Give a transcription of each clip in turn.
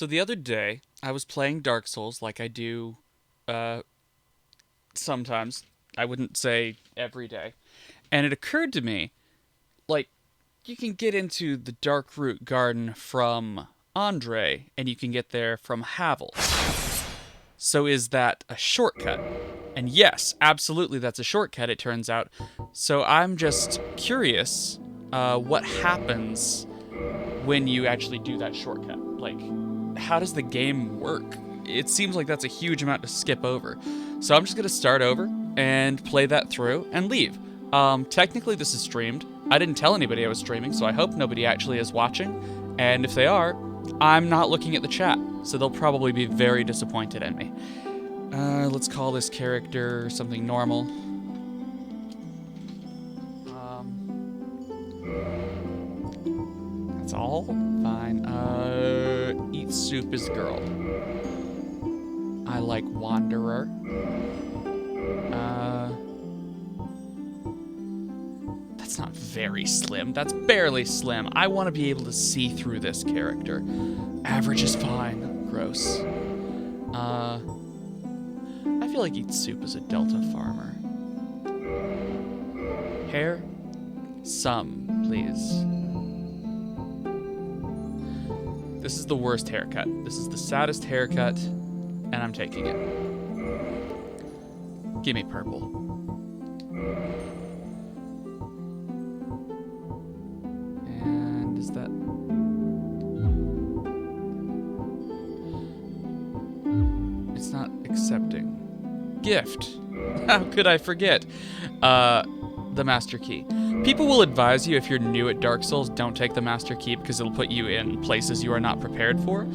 So the other day, I was playing Dark Souls like I do uh, sometimes. I wouldn't say every day. And it occurred to me, like, you can get into the Dark Root Garden from Andre, and you can get there from Havel. So is that a shortcut? And yes, absolutely, that's a shortcut, it turns out. So I'm just curious what happens when you actually do that shortcut. Like, how does the game work? It seems like that's a huge amount to skip over. So I'm just going to start over and play that through and leave. Technically, this is streamed. I didn't tell anybody I was streaming, so I hope nobody actually is watching. And if they are, I'm not looking at the chat, so they'll probably be very disappointed in me. Let's call this character something normal. That's all? Fine. Eat soup is girl. I like wanderer. That's not very slim. That's barely slim. I want to be able to see through this character. Average is fine. Gross. I feel like eat soup is a Delta farmer. Hair? Some, please. This is the worst haircut. This is the saddest haircut, and I'm taking it. Give me purple. And is that... It's not accepting. Gift. How could I forget? The Master Key. People will advise you if you're new at Dark Souls, don't take the Master Key because it'll put you in places you are not prepared for.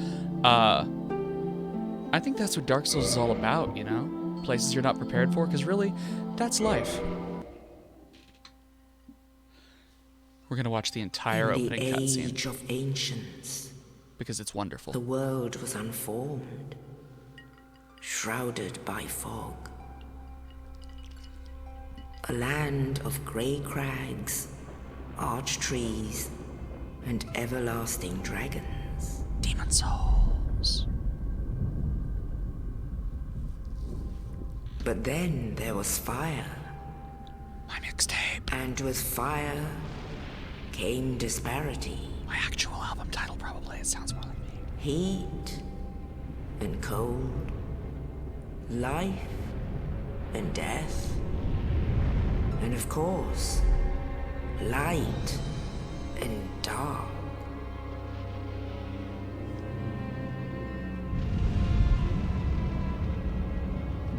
I think that's what Dark Souls is all about, you know? Places you're not prepared for, because really, that's life. We're gonna watch the entire opening cutscene. In the age of ancients, because it's wonderful. the world was unformed, shrouded by fog. A land of grey crags, arch trees, and everlasting dragons. Demon souls. But then there was fire, My mixtape. and with fire came disparity. My actual album title, probably. It sounds more like me. Heat and cold, life and death, and of course, light and dark.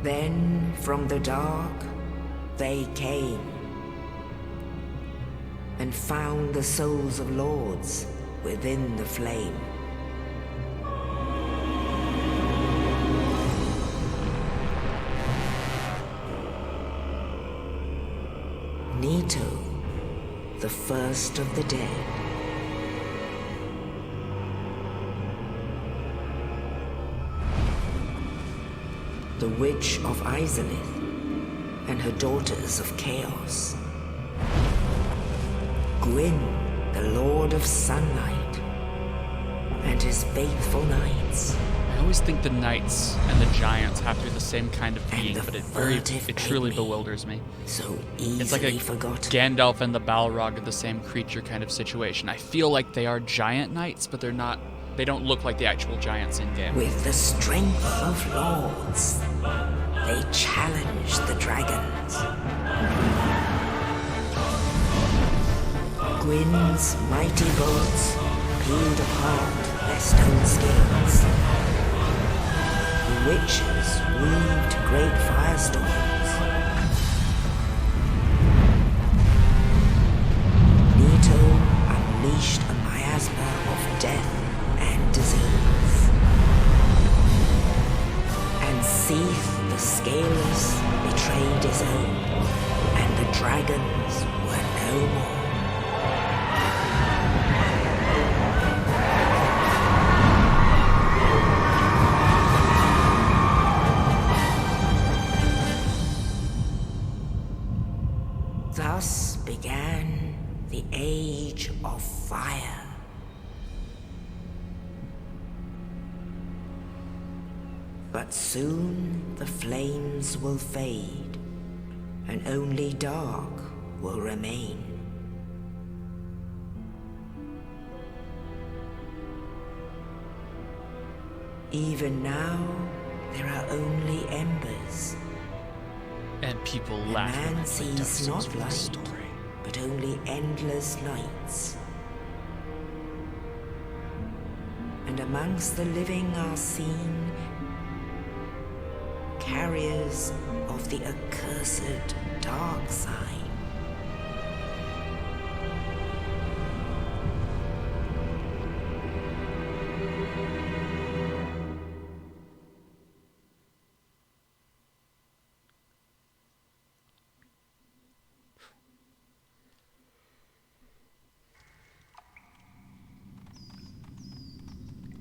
Then from the dark they came and found the souls of lords within the flame. Nito, the first of the dead. The Witch of Izalith and her daughters of Chaos. Gwyn, the Lord of Sunlight, and his faithful knights. I always think the knights and the giants have to be the same kind of And being, the but it furtive truly pygmy. bewilders me. So easily It's like a forgotten. Gandalf and the Balrog are the same creature kind of situation. I feel like they are giant knights, but they're not. They don't look like the actual giants in game. With the strength of lords, they challenge the dragons. Gwyn's mighty bolts peeled apart their stone scales. The witches weaved great firestorms. Nito unleashed a miasma of death and disease. And Seath the Scaleless betrayed his own, and the dragons were no more. Thus began the Age of Fire. But soon the flames will fade, and only dark will remain. Even now, there are only embers. And people The laugh when I man play Dark sees Souls not for the light, story. but only endless nights. And amongst the living are seen carriers of the accursed dark sign.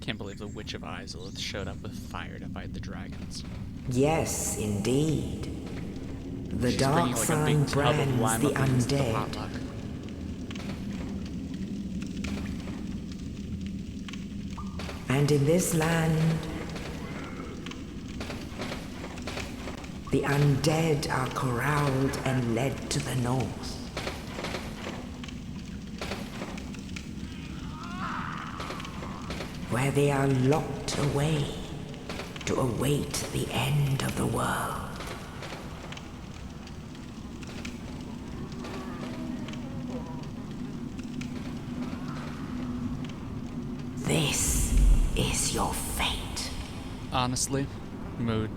Can't believe the Witch of Izalith showed up with fire to fight the dragons. Yes, indeed. The She's dark bringing like a sign big tub of brands lima the beans to the undead. potluck. And in this land, the undead are corralled and led to the north. Where they are locked away to await the end of the world. This is your fate. Honestly, mood.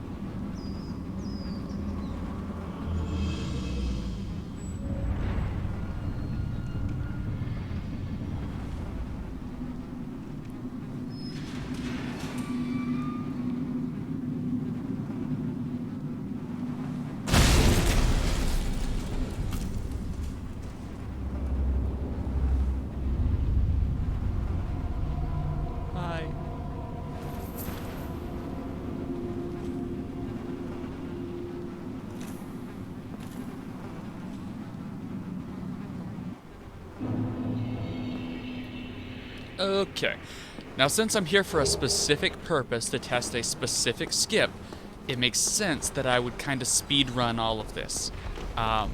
Hi. Okay. Now, since I'm here for a specific purpose to test a specific skip, it makes sense that I would kind of speed run all of this. I'm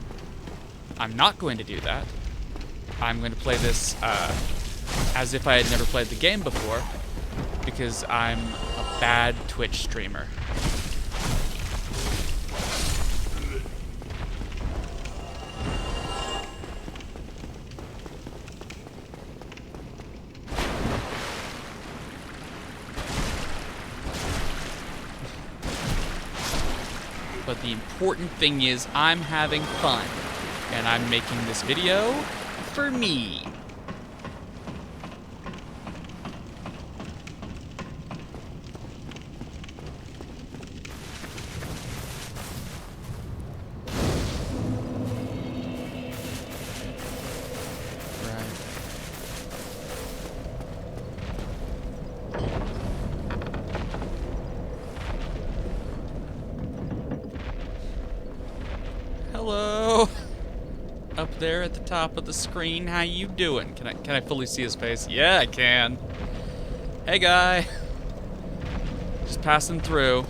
not going to do that. I'm going to play this as if I had never played the game before, because I'm a bad Twitch streamer. But the important thing is I'm having fun, and I'm making this video for me. Right. Hello. Up there at the top of the screen, how you doing? Can I fully see his face? Yeah, I can. Hey, guy. Just passing through.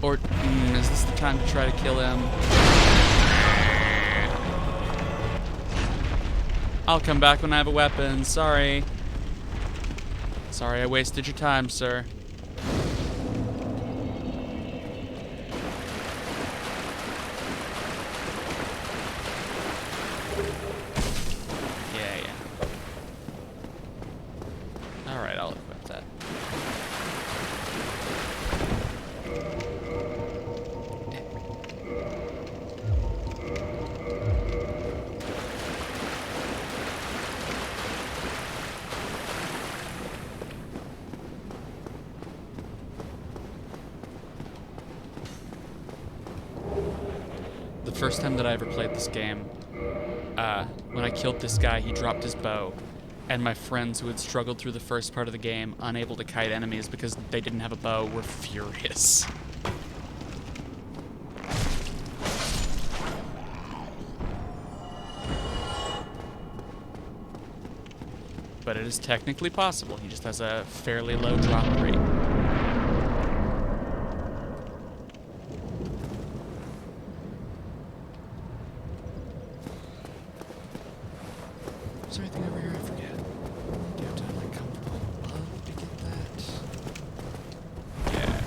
Or is this the time to try to kill him? I'll come back when I have a weapon. Sorry. Sorry I wasted your time, sir. Yeah. Alright, I'll equip that. The first time that I ever played this game, when I killed this guy, he dropped his bow. And my friends who had struggled through the first part of the game, unable to kite enemies because they didn't have a bow, were furious. but it is technically possible. He just has a fairly low drop rate. Is there anything over here? I forget. Do you have to have like comfortable love to get that? Yeah.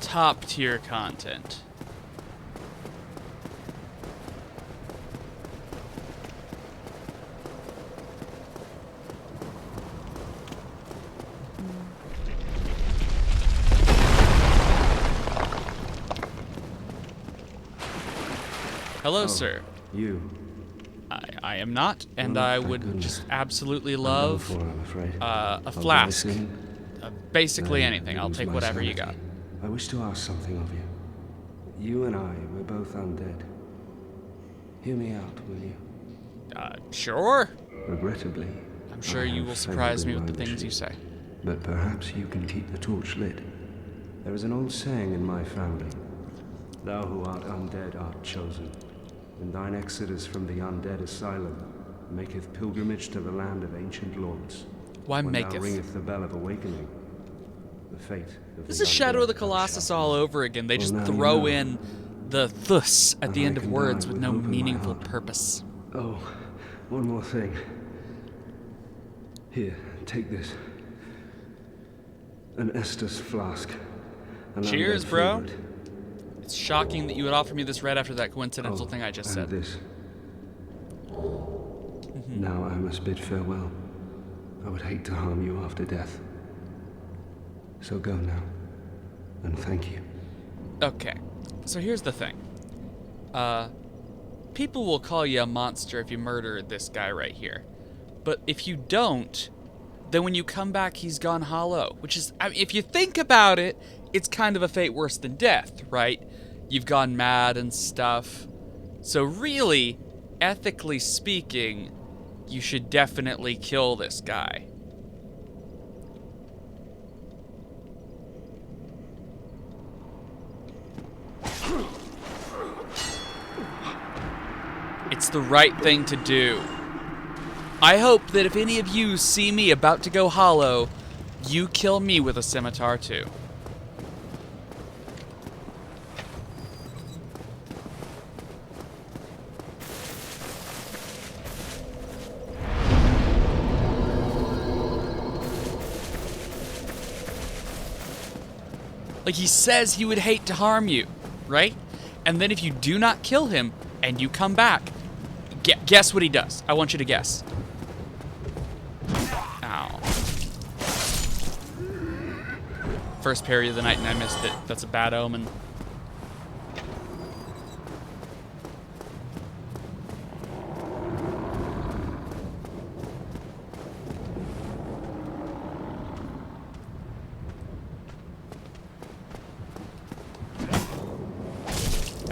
Top tier content. Hello, sir. You. I am not, and Oh, I thank would goodness. just absolutely I'm love done for, I'm afraid. a flask. Blessing. Basically Then anything. I I'll lose take my whatever you sanity. got. I wish to ask something of you. You and I, we're both undead. Hear me out, will you? Sure. Regrettably, I'm sure I you have will failed surprise in me with my the things mission. you say. But perhaps you can keep the torch lit. There is an old saying in my family. Thou who art undead art chosen. And thine exodus from the undead asylum maketh pilgrimage to the land of ancient lords. Why When thou maketh? ringeth the bell of awakening, the fate of This the is Shadow of the undead thou Colossus shalt all know. over again. They Well, just now you throw know. in the thus at And the I end of can words die with with no hope in my meaningful heart. purpose. Oh, one more thing. Here, take this. An Estus flask. An Cheers, undead bro. favorite. It's shocking that you would offer me this right after that coincidental Oh, thing I just and said. this. Now I must bid farewell. I would hate to harm you after death. So go now, and thank you. Okay, so here's the thing. People will call you a monster if you murder this guy right here. But if you don't, then when you come back, he's gone hollow. Which is, I mean, if you think about it, it's kind of a fate worse than death, right? You've gone mad and stuff. So really, ethically speaking, you should definitely kill this guy. It's the right thing to do. I hope that if any of you see me about to go hollow, you kill me with a scimitar too. Like, he says he would hate to harm you, right? And then if you do not kill him and you come back, guess what he does? I want you to guess. Ow. First parry of the night and I missed it. That's a bad omen.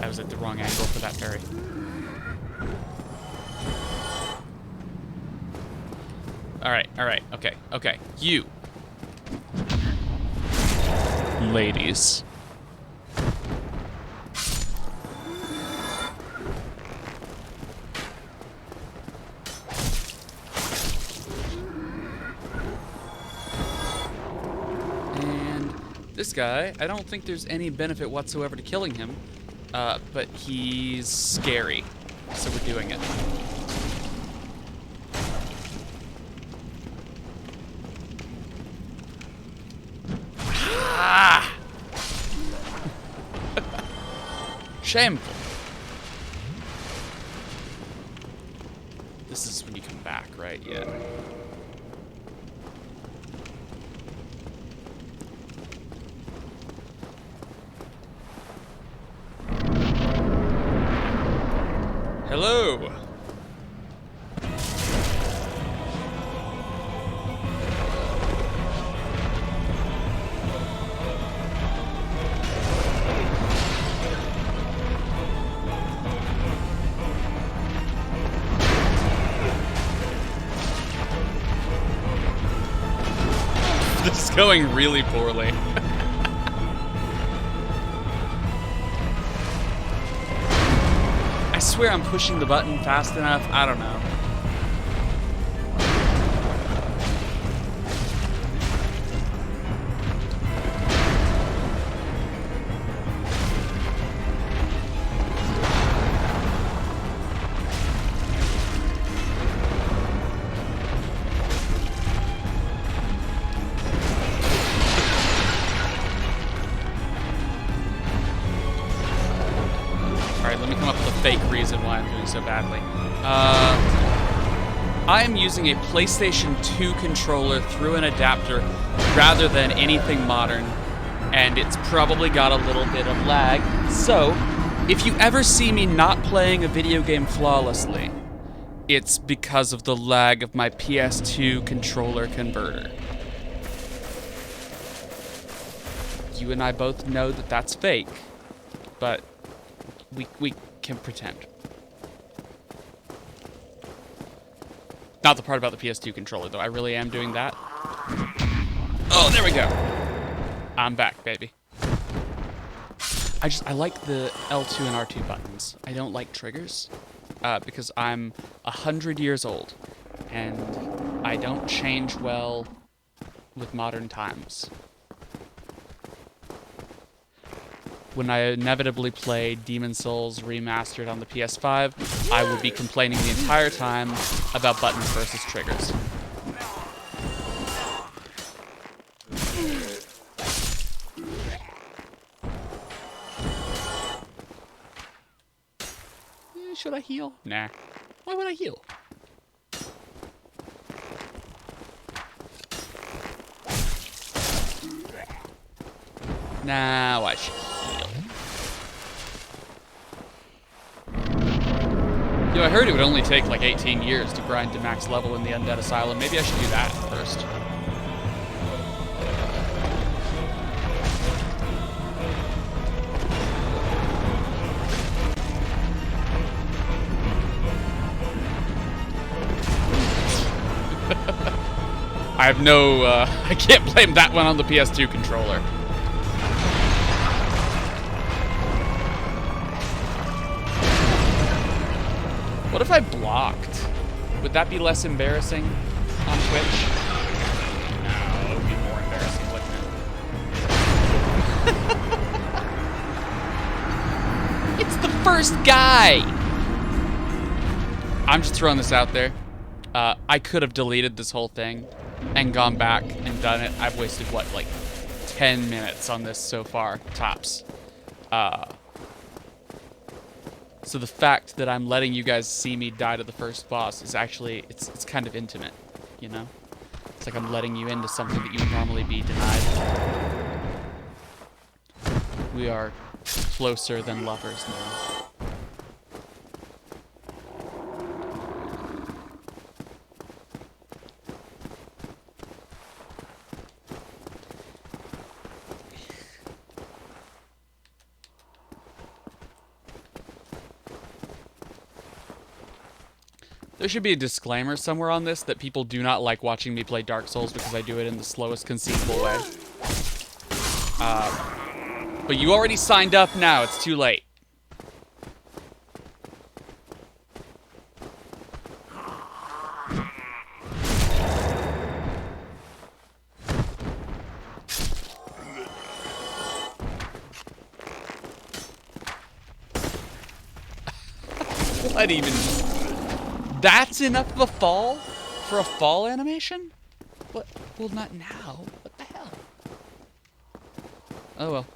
I was at the wrong angle for that parry. Alright, okay. You. Ladies. And this guy, I don't think there's any benefit whatsoever to killing him, but he's scary, so we're doing it. Ah! Shameful. This is when you come back, right? Yeah. Hello. This is going really poorly. swear I'm pushing the button fast enough. I don't know. Fake reason why I'm doing so badly. I am using a PlayStation 2 controller through an adapter rather than anything modern, and it's probably got a little bit of lag. So, if you ever see me not playing a video game flawlessly, it's because of the lag of my PS2 controller converter. You and I both know that that's fake, but we can pretend. Not the part about the PS2 controller, though. I really am doing that. Oh, there we go. I'm back, baby. I like the L2 and R2 buttons. I don't like triggers, because I'm 100 years old, and I don't change well with modern times. When I inevitably play Demon's Souls Remastered on the PS5, I would be complaining the entire time about buttons versus triggers. Should I heal? Nah. Why would I heal? Now I should heal. Yo, I heard it would only take like 18 years to grind to max level in the Undead Asylum. Maybe I should do that first. I have no, I can't blame that one on the PS2 controller. What if I blocked? Would that be less embarrassing on Twitch? No, it would be more embarrassing, wouldn't it? It's the first guy! I'm just throwing this out there. I could have deleted this whole thing and gone back and done it. I've wasted, what, like 10 minutes on this so far, tops. So the fact that I'm letting you guys see me die to the first boss is actually, it's kind of intimate, you know? It's like I'm letting you into something that you would normally be denied. We are closer than lovers now. There should be a disclaimer somewhere on this that people do not like watching me play Dark Souls because I do it in the slowest conceivable way. But you already signed up now, it's too late. What even... That's enough of a fall? For a fall animation? What? Well, not now. What the hell? Oh well.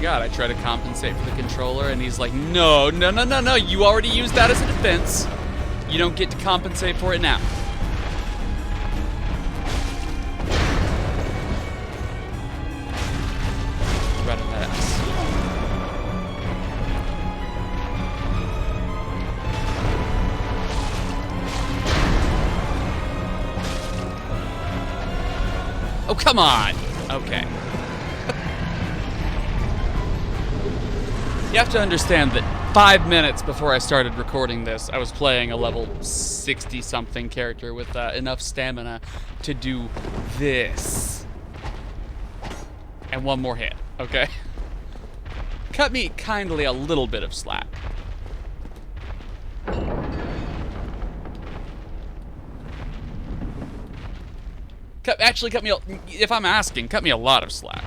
God, I try to compensate for the controller, and he's like, no, you already used that as a defense. You don't get to compensate for it now. Right on that ass. Oh, come on! Okay. You have to understand that 5 minutes before I started recording this, I was playing a level 60-something character with enough stamina to do this. And one more hit, okay? Cut me kindly a little bit of slack. Actually, cut me, if I'm asking, cut me a lot of slack.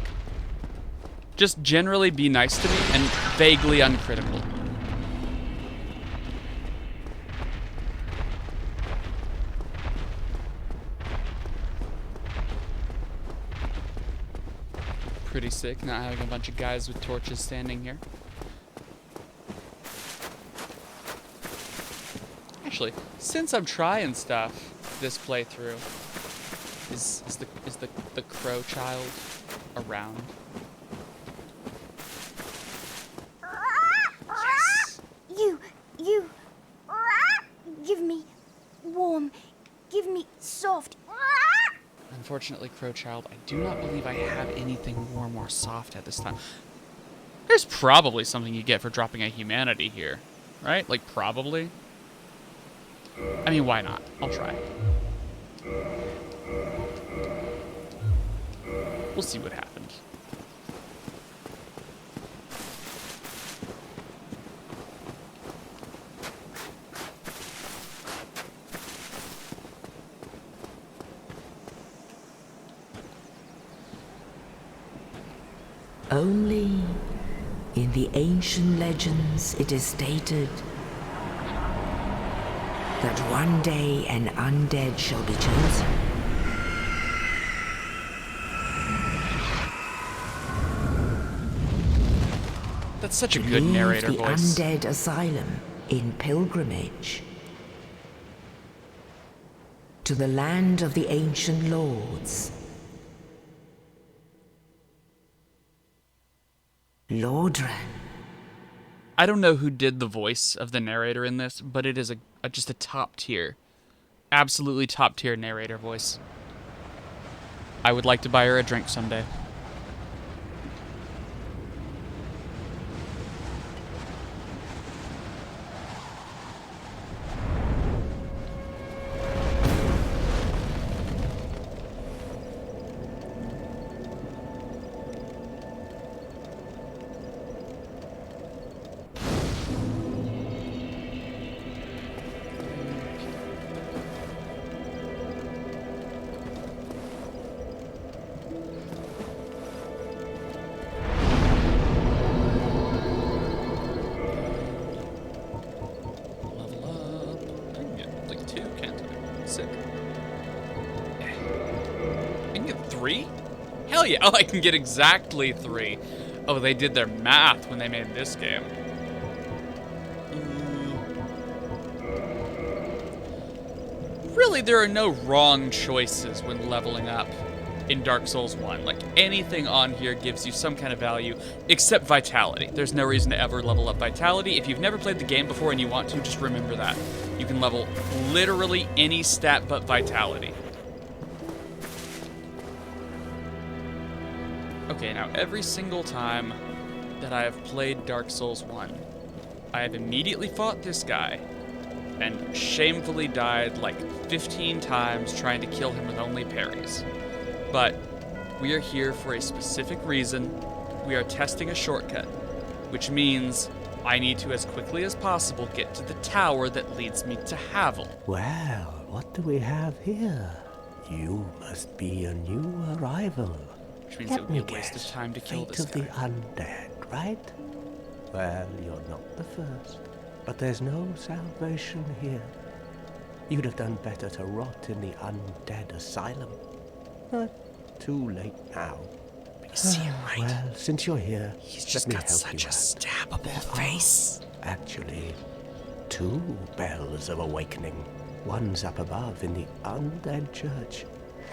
Just generally be nice to me and vaguely uncritical. Pretty sick not having a bunch of guys with torches standing here. Actually, since I'm trying stuff this playthrough, is the crow child around? Yes. You give me warm, give me soft. Unfortunately, crow child, I do not believe I have anything warm or soft at this time. There's probably something you get for dropping a humanity here, right? Like, probably. I mean, why not? I'll try. We'll see what happens. Only in the ancient legends it is stated that one day an undead shall be chosen. That's such a To good leave narrator the voice. undead asylum in pilgrimage to the land of the ancient lords. Lordran. I don't know who did the voice of the narrator in this, but it is just a top tier, absolutely top tier narrator voice. I would like to buy her a drink someday. Hell yeah. Oh, I can get exactly 3. Oh, they did their math when they made this game. Really, there are no wrong choices when leveling up in Dark Souls 1. Like, anything on here gives you some kind of value, except Vitality. There's no reason to ever level up Vitality. If you've never played the game before and you want to, just remember that. You can level literally any stat but Vitality. Okay, now every single time that I have played Dark Souls 1, I have immediately fought this guy and shamefully died like 15 times trying to kill him with only parries. But we are here for a specific reason. We are testing a shortcut, which means I need to, as quickly as possible, get to the tower that leads me to Havel. Well, what do we have here? You must be a new arrival. Which means it would be a waste of time to kill this guy. Fate of the undead, right? Well, you're not the first, but there's no salvation here. You'd have done better to rot in the undead asylum. But too late now. You see him, right? Well, since you're here, He's just let me got help such you a out. stabbable face. Actually, two bells of awakening. One's up above in the undead church.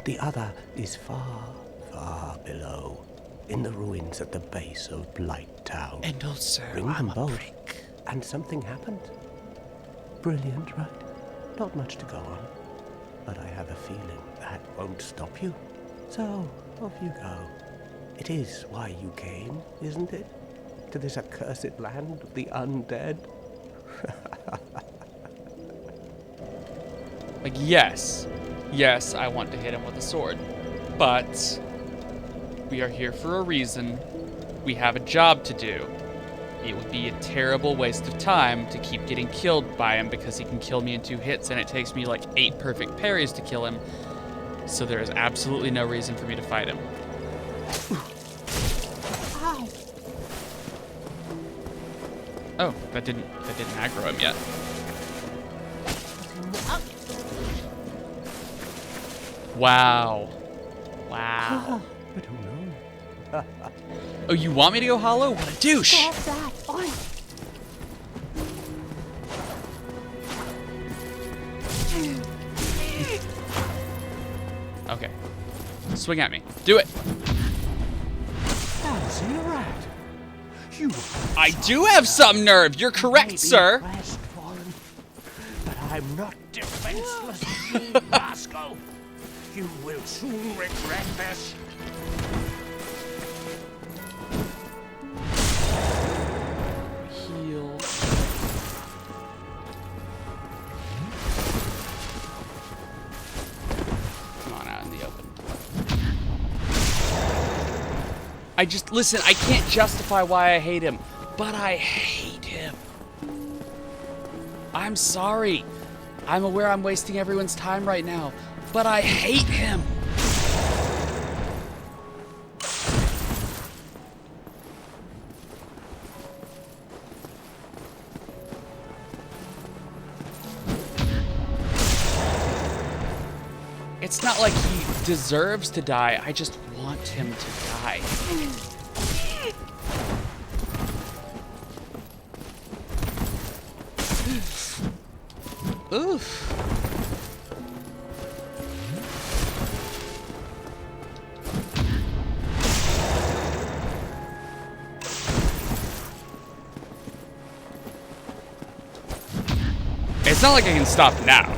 The other is far, far below, in the ruins at the base of Blight Town. And also, Ring them both, and something happened. Brilliant, right? Not much to go on, but I have a feeling that won't stop you. So, off you go. It is why you came, isn't it? To this accursed land of the undead? Like, yes. Yes, I want to hit him with a sword. But we are here for a reason. We have a job to do. It would be a terrible waste of time to keep getting killed by him because he can kill me in 2 hits and it takes me like 8 perfect parries to kill him. So there is absolutely no reason for me to fight him. Ow. Oh, that didn't aggro him yet. Wow. Wow. I don't know. Oh, you want me to go hollow? What a douche! Stop that. Oi. Okay. Swing at me. Do it! Fancy a rat. You I do have some nerve! You're correct, sir! crestfallen, but I'm not defenseless, you rascal. You will soon regret this. Heal. Come on, out in the open. Listen, I can't justify why I hate him, but I hate him. I'm sorry. I'm aware I'm wasting everyone's time right now, but I hate him. It's not like he deserves to die. I just want him to die. Oof. It's not like I can stop now.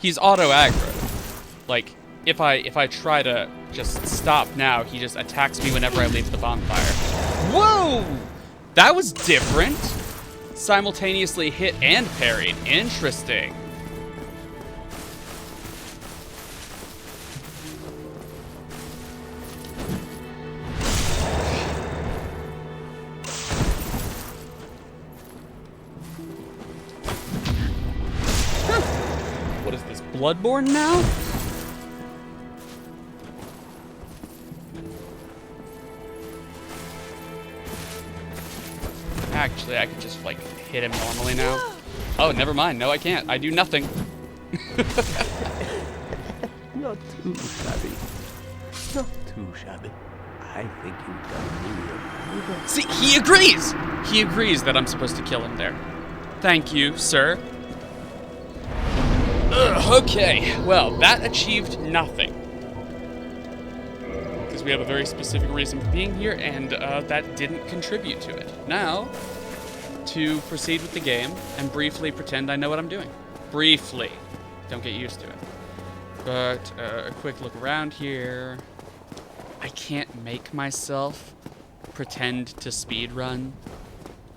He's auto aggro. Like, if I try to just stop now, he just attacks me whenever I leave the bonfire. Whoa! That was different. Simultaneously hit and parried. Interesting. What is this, Bloodborne now? Actually, I could just, like, hit him normally now. Oh, never mind. No, I can't. I do nothing. Not too shabby. Not too shabby. I think you've done me a favor. See, he agrees! He agrees that I'm supposed to kill him there. Thank you, sir. Ugh, okay, well, that achieved nothing. Because we have a very specific reason for being here, and that didn't contribute to it. Now, to proceed with the game and briefly pretend I know what I'm doing. Briefly. Don't get used to it. But a quick look around here. I can't make myself pretend to speedrun.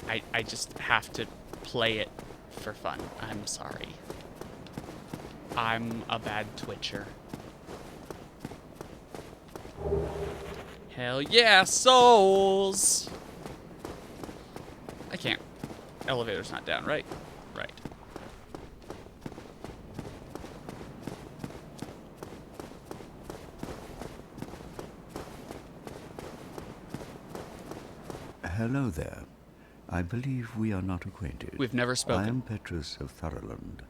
I just have to play it for fun. I'm sorry. I'm a bad twitcher. Hell yeah, souls! I can't. Elevator's not down, right? Right. Hello there. I believe we are not acquainted. We've never spoken. I am Petrus of Thurland.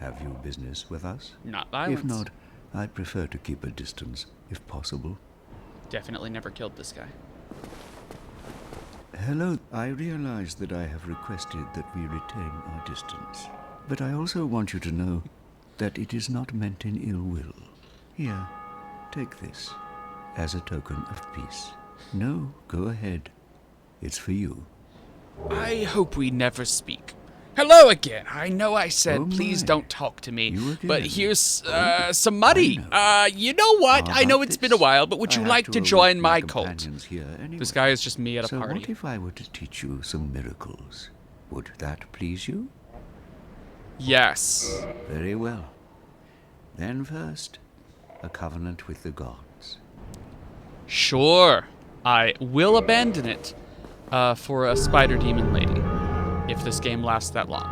Have you business with us? Not violence. If not, I prefer to keep a distance, if possible. Definitely never killed this guy. Hello. I realize that I have requested that we retain our distance. But I also want you to know that it is not meant in ill will. Here, take this as a token of peace. No, go ahead. It's for you. I hope we never speak. Hello again. I know I said Oh please my. don't talk to me, You again. but here's some money. You know what? How I know about it's been a this? while, but would I you have like to await join my cult? companions here anyway. This guy is just me at a So party. what if I were to teach you some miracles? Would that please you? Yes. Very well. Then first, a covenant with the gods. Sure. I will abandon it for a spider demon lady, if this game lasts that long.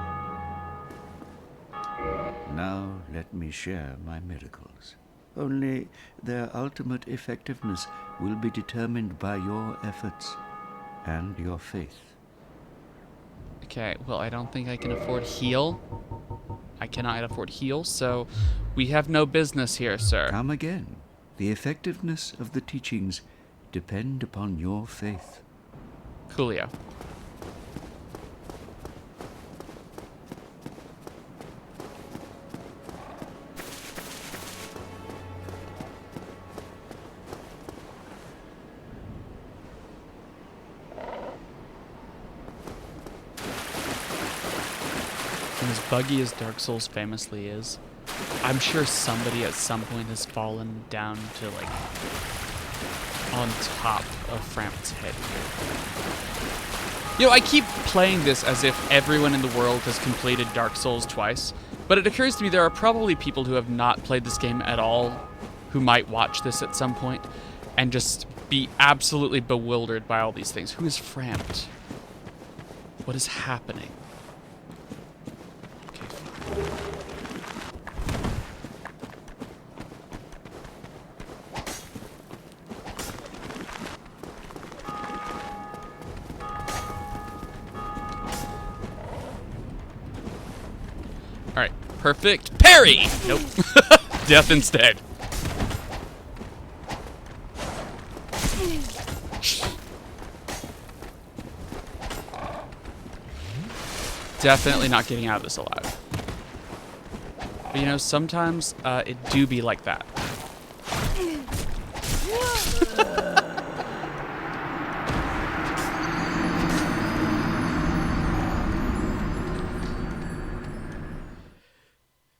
Now let me share my miracles. Only their ultimate effectiveness will be determined by your efforts and your faith. Okay, well, I don't think I can afford heal. I cannot afford heal, so we have no business here, sir. Come again. The effectiveness of the teachings depend upon your faith. Coolio. And as buggy as Dark Souls famously is, I'm sure somebody at some point has fallen down to, like, on top of Framp's head here. You know, I keep playing this as if everyone in the world has completed Dark Souls twice, but it occurs to me there are probably people who have not played this game at all who might watch this at some point and just be absolutely bewildered by all these things. Who is Frampt? What is happening? Okay, fine. Alright, perfect. Parry! Nope. Death instead. Definitely not getting out of this alive. But you know, sometimes it do be like that.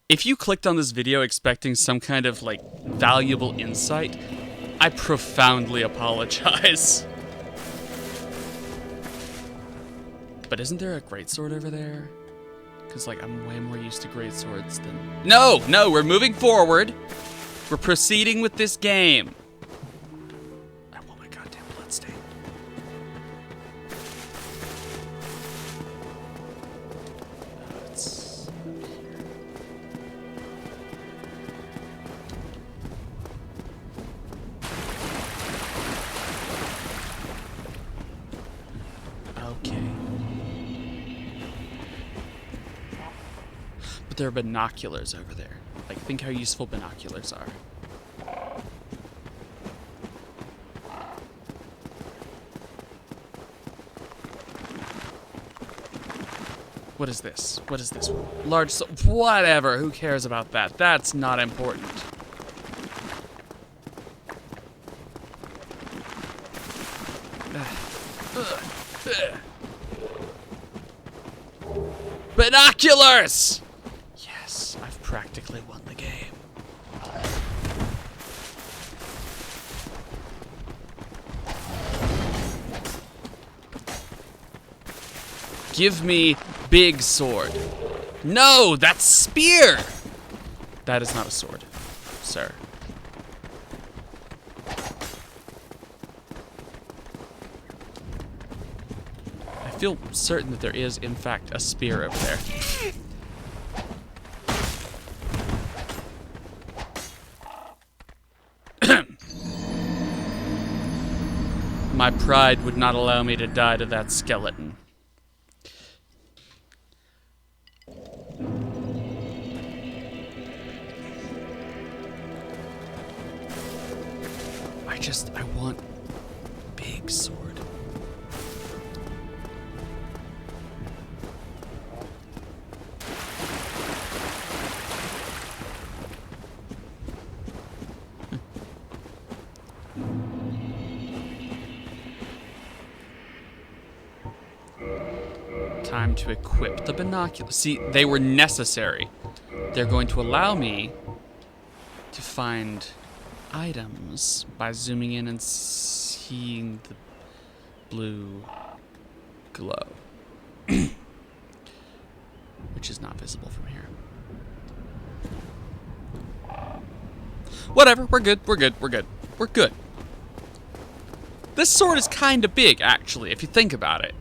If you clicked on this video expecting some kind of, like, valuable insight, I profoundly apologize. But isn't there a greatsword over there? Because, like, I'm way more used to greatswords than... No! No, we're moving forward. We're proceeding with this game. I want my goddamn bloodstain. It's... Okay. But there are binoculars over there. Like, think how useful binoculars are. What is this? What is this? Large whatever, who cares about that? That's not important. Binoculars! Yes, I've practically won the game. Give me big sword. No, that's spear! That is not a sword, sir. I feel certain that there is, in fact, a spear over there. My pride would not allow me to die to that skeleton. I want big sword. Time to equip the binoculars. See, they were necessary. They're going to allow me to find items by zooming in and seeing the blue glow. Which is not visible from here. Whatever, we're good, we're good, we're good. We're good. This sword is kind of big, actually, if you think about it.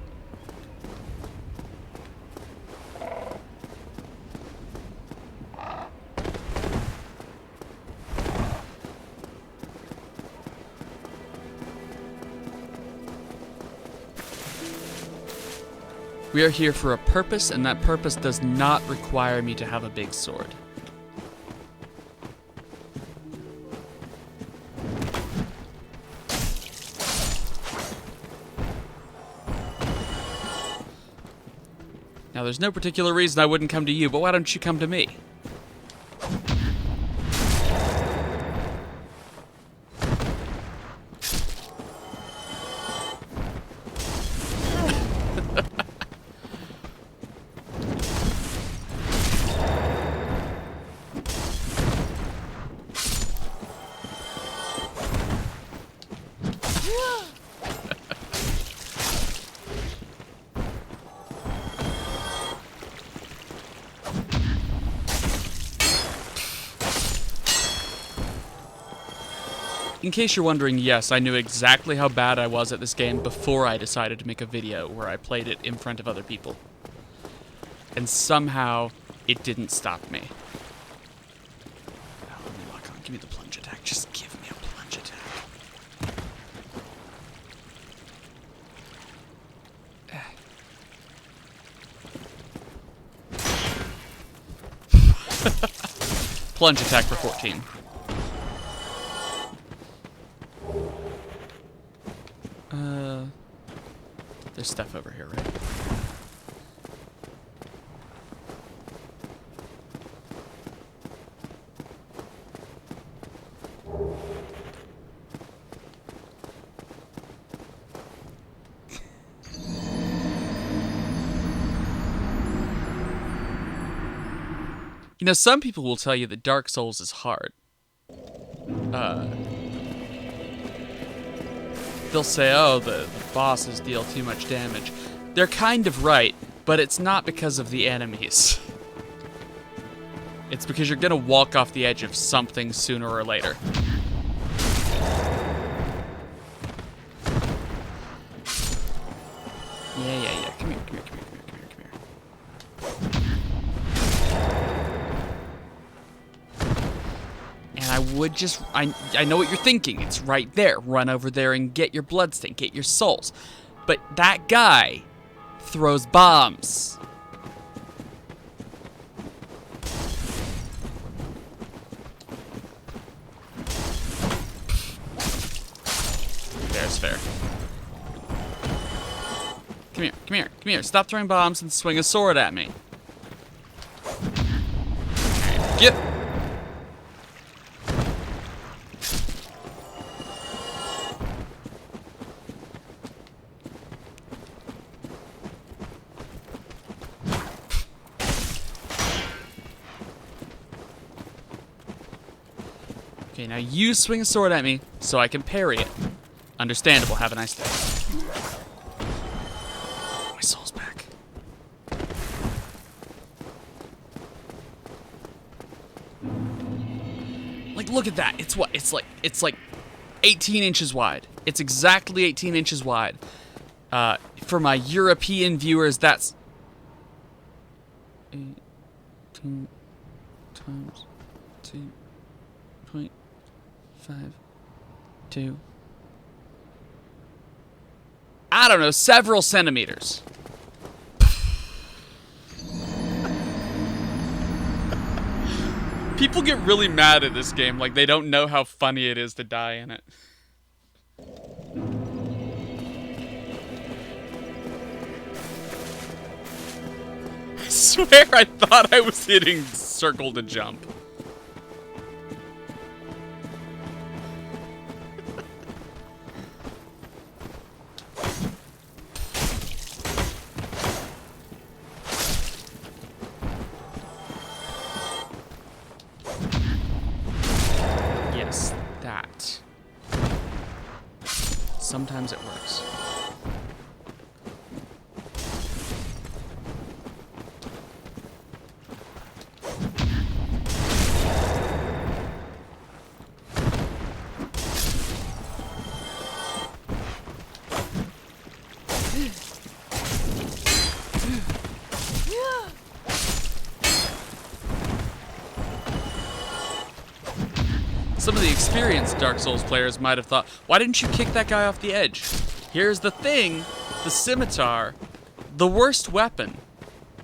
We are here for a purpose, and that purpose does not require me to have a big sword. Now, there's no particular reason I wouldn't come to you, but why don't you come to me? In case you're wondering, yes, I knew exactly how bad I was at this game before I decided to make a video where I played it in front of other people. And somehow, it didn't stop me. Oh, let me lock on. Give me the plunge attack. Just give me a plunge attack. Plunge attack for 14. There's stuff over here, right? You know, some people will tell you that Dark Souls is hard. They'll say, oh, the bosses deal too much damage. They're kind of right, but it's not because of the enemies. It's because you're gonna walk off the edge of something sooner or later. Yeah. Come here. And I would just... I know what you're thinking. It's right there. Run over there and get your bloodstone. Get your souls. But that guy throws bombs. Fair's fair. Come here. Stop throwing bombs and swing a sword at me. Get... Okay, now you swing a sword at me so I can parry it. Understandable. Have a nice day. My soul's back. Like, look at that. It's what? It's like 18 inches wide. It's exactly 18 inches wide. For my European viewers, that's 18 times 2.52. I don't know, several centimeters. People get really mad at this game, like they don't know how funny it is to die in it. I swear I thought I was hitting circle to jump. sometimes it works. Some of the experienced Dark Souls players might have thought, why didn't you kick that guy off the edge? Here's the thing, the scimitar, the worst weapon,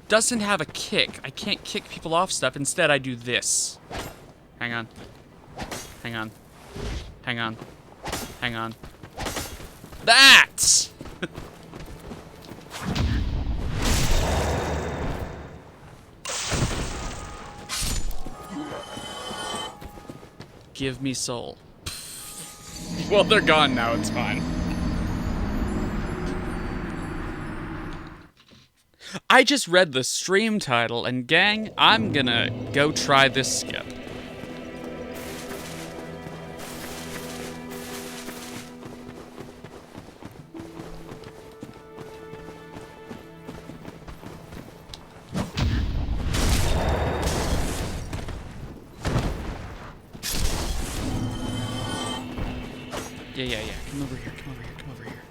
doesn't have a kick. I can't kick people off stuff. Instead, I do this. Hang on. Hang on. Hang on. Hang on. That! Give me soul. Well, they're gone now, it's fine. I just read the stream title, and gang, I'm gonna go try this skip. Yeah. Come over here, come over here, come over here.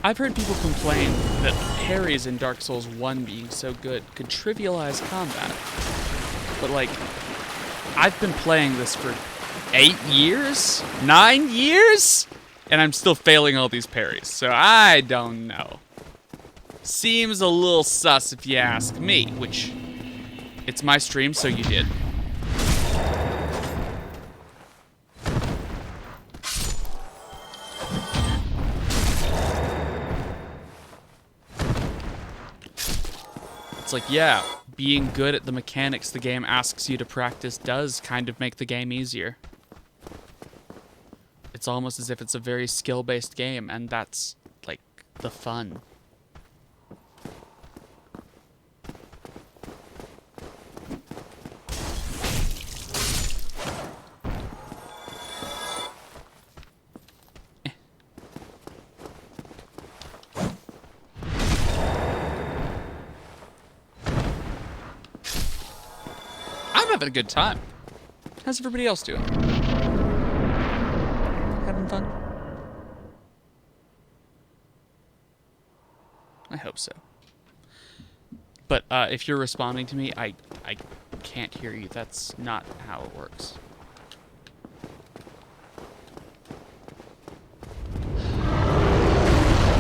I've heard people complain that parries in Dark Souls 1 being so good could trivialize combat. But like, I've been playing this for 8 years? 9 years? And I'm still failing all these parries, so I don't know. Seems a little sus if you ask me, which, it's my stream, so you did. It's like, yeah, being good at the mechanics the game asks you to practice does kind of make the game easier. It's almost as if it's a very skill-based game, and that's, like, the fun. I'm having a good time. How's everybody else doing? Having fun? I hope so. But if you're responding to me, I can't hear you. That's not how it works.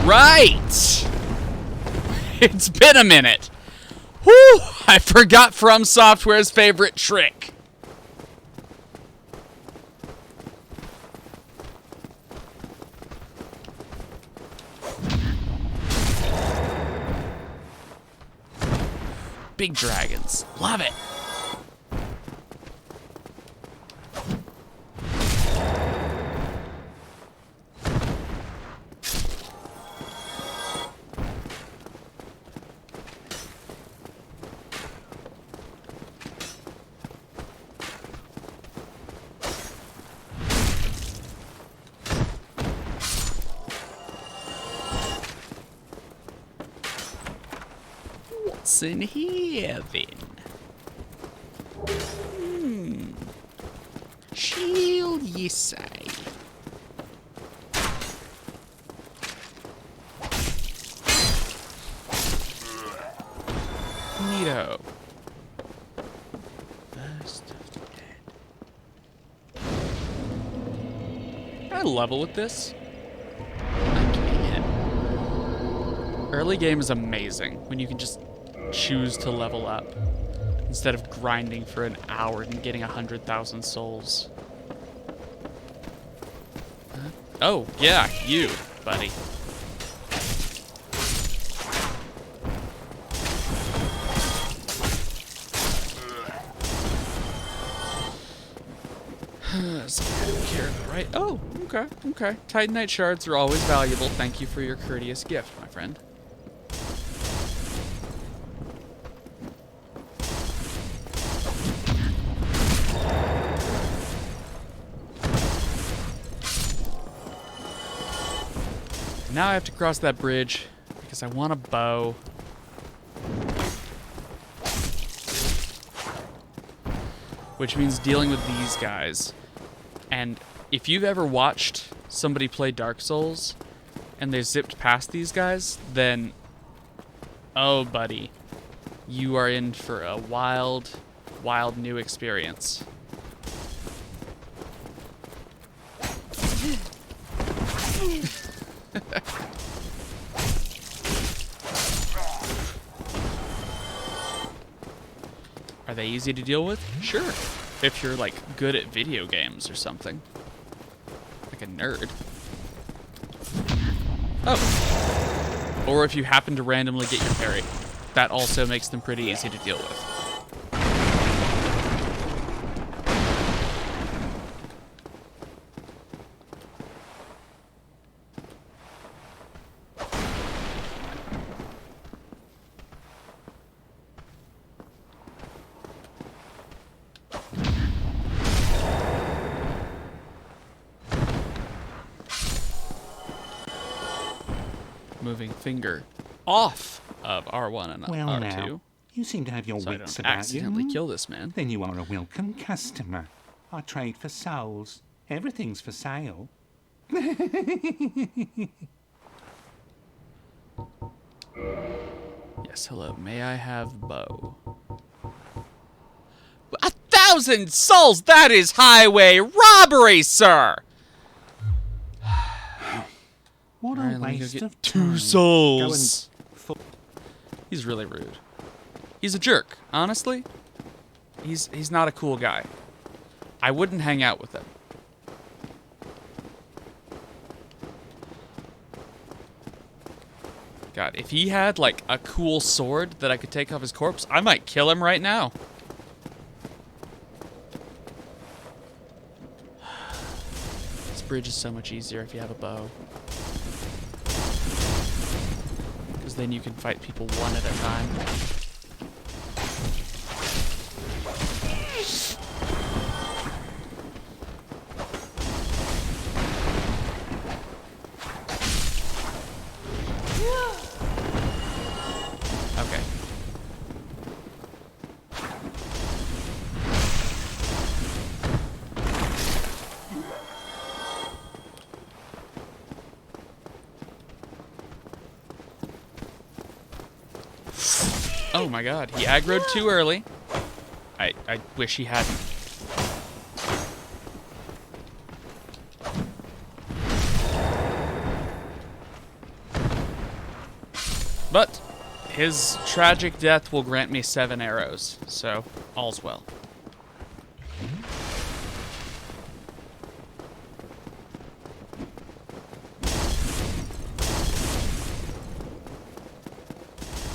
Right! It's been a minute. Whew! I forgot From Software's favorite trick. Big dragons. Love it. What's in here, then? Shield, ye say? Neato. First of the dead. Can I level with this? I can. Early game is amazing when you can just choose to level up instead of grinding for an hour and getting 100,000 souls. Huh? Oh, yeah, you, buddy. I don't care, right? Oh, okay, okay. Titanite shards are always valuable. Thank you for your courteous gift, my friend. Now I have to cross that bridge because I want a bow. Which means dealing with these guys. And if you've ever watched somebody play Dark Souls and they zipped past these guys, then, oh, buddy, you are in for a wild, wild new experience. Are they easy to deal with? Sure. If you're, like, good at video games or something. Like a nerd. Oh. Or if you happen to randomly get your parry. That also makes them pretty easy to deal with. Moving finger off of R1 and Well, R2. now, you seem to have your So I wits don't about accidentally you. kill this man. Then you are a welcome customer. I trade for souls. Everything's for sale. Yes, hello. May I have bow? 1,000 souls! That is highway robbery, sir! What Alright, a let me go waste get of 2 time. souls. Go and He's really rude. He's a jerk, honestly. He's not a cool guy. I wouldn't hang out with him. God, if he had, like, a cool sword that I could take off his corpse, I might kill him right now. This bridge is so much easier if you have a bow. Because then you can fight people one at a time. Okay. Oh my god, he aggroed too early. I wish he hadn't. But his tragic death will grant me 7 arrows, so all's well.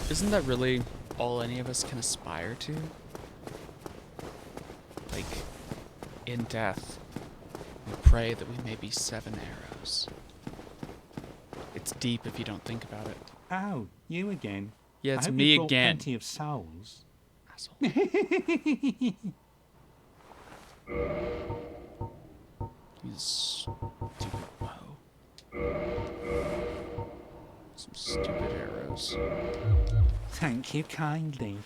Isn't that really all any of us can aspire to? Like, in death, we pray that we may be 7 arrows. It's deep if you don't think about it. Oh, you again. Yeah, I it's hope me you brought again. Plenty of souls. Asshole. He's stupid bow. Some stupid arrows. Thank you kindly.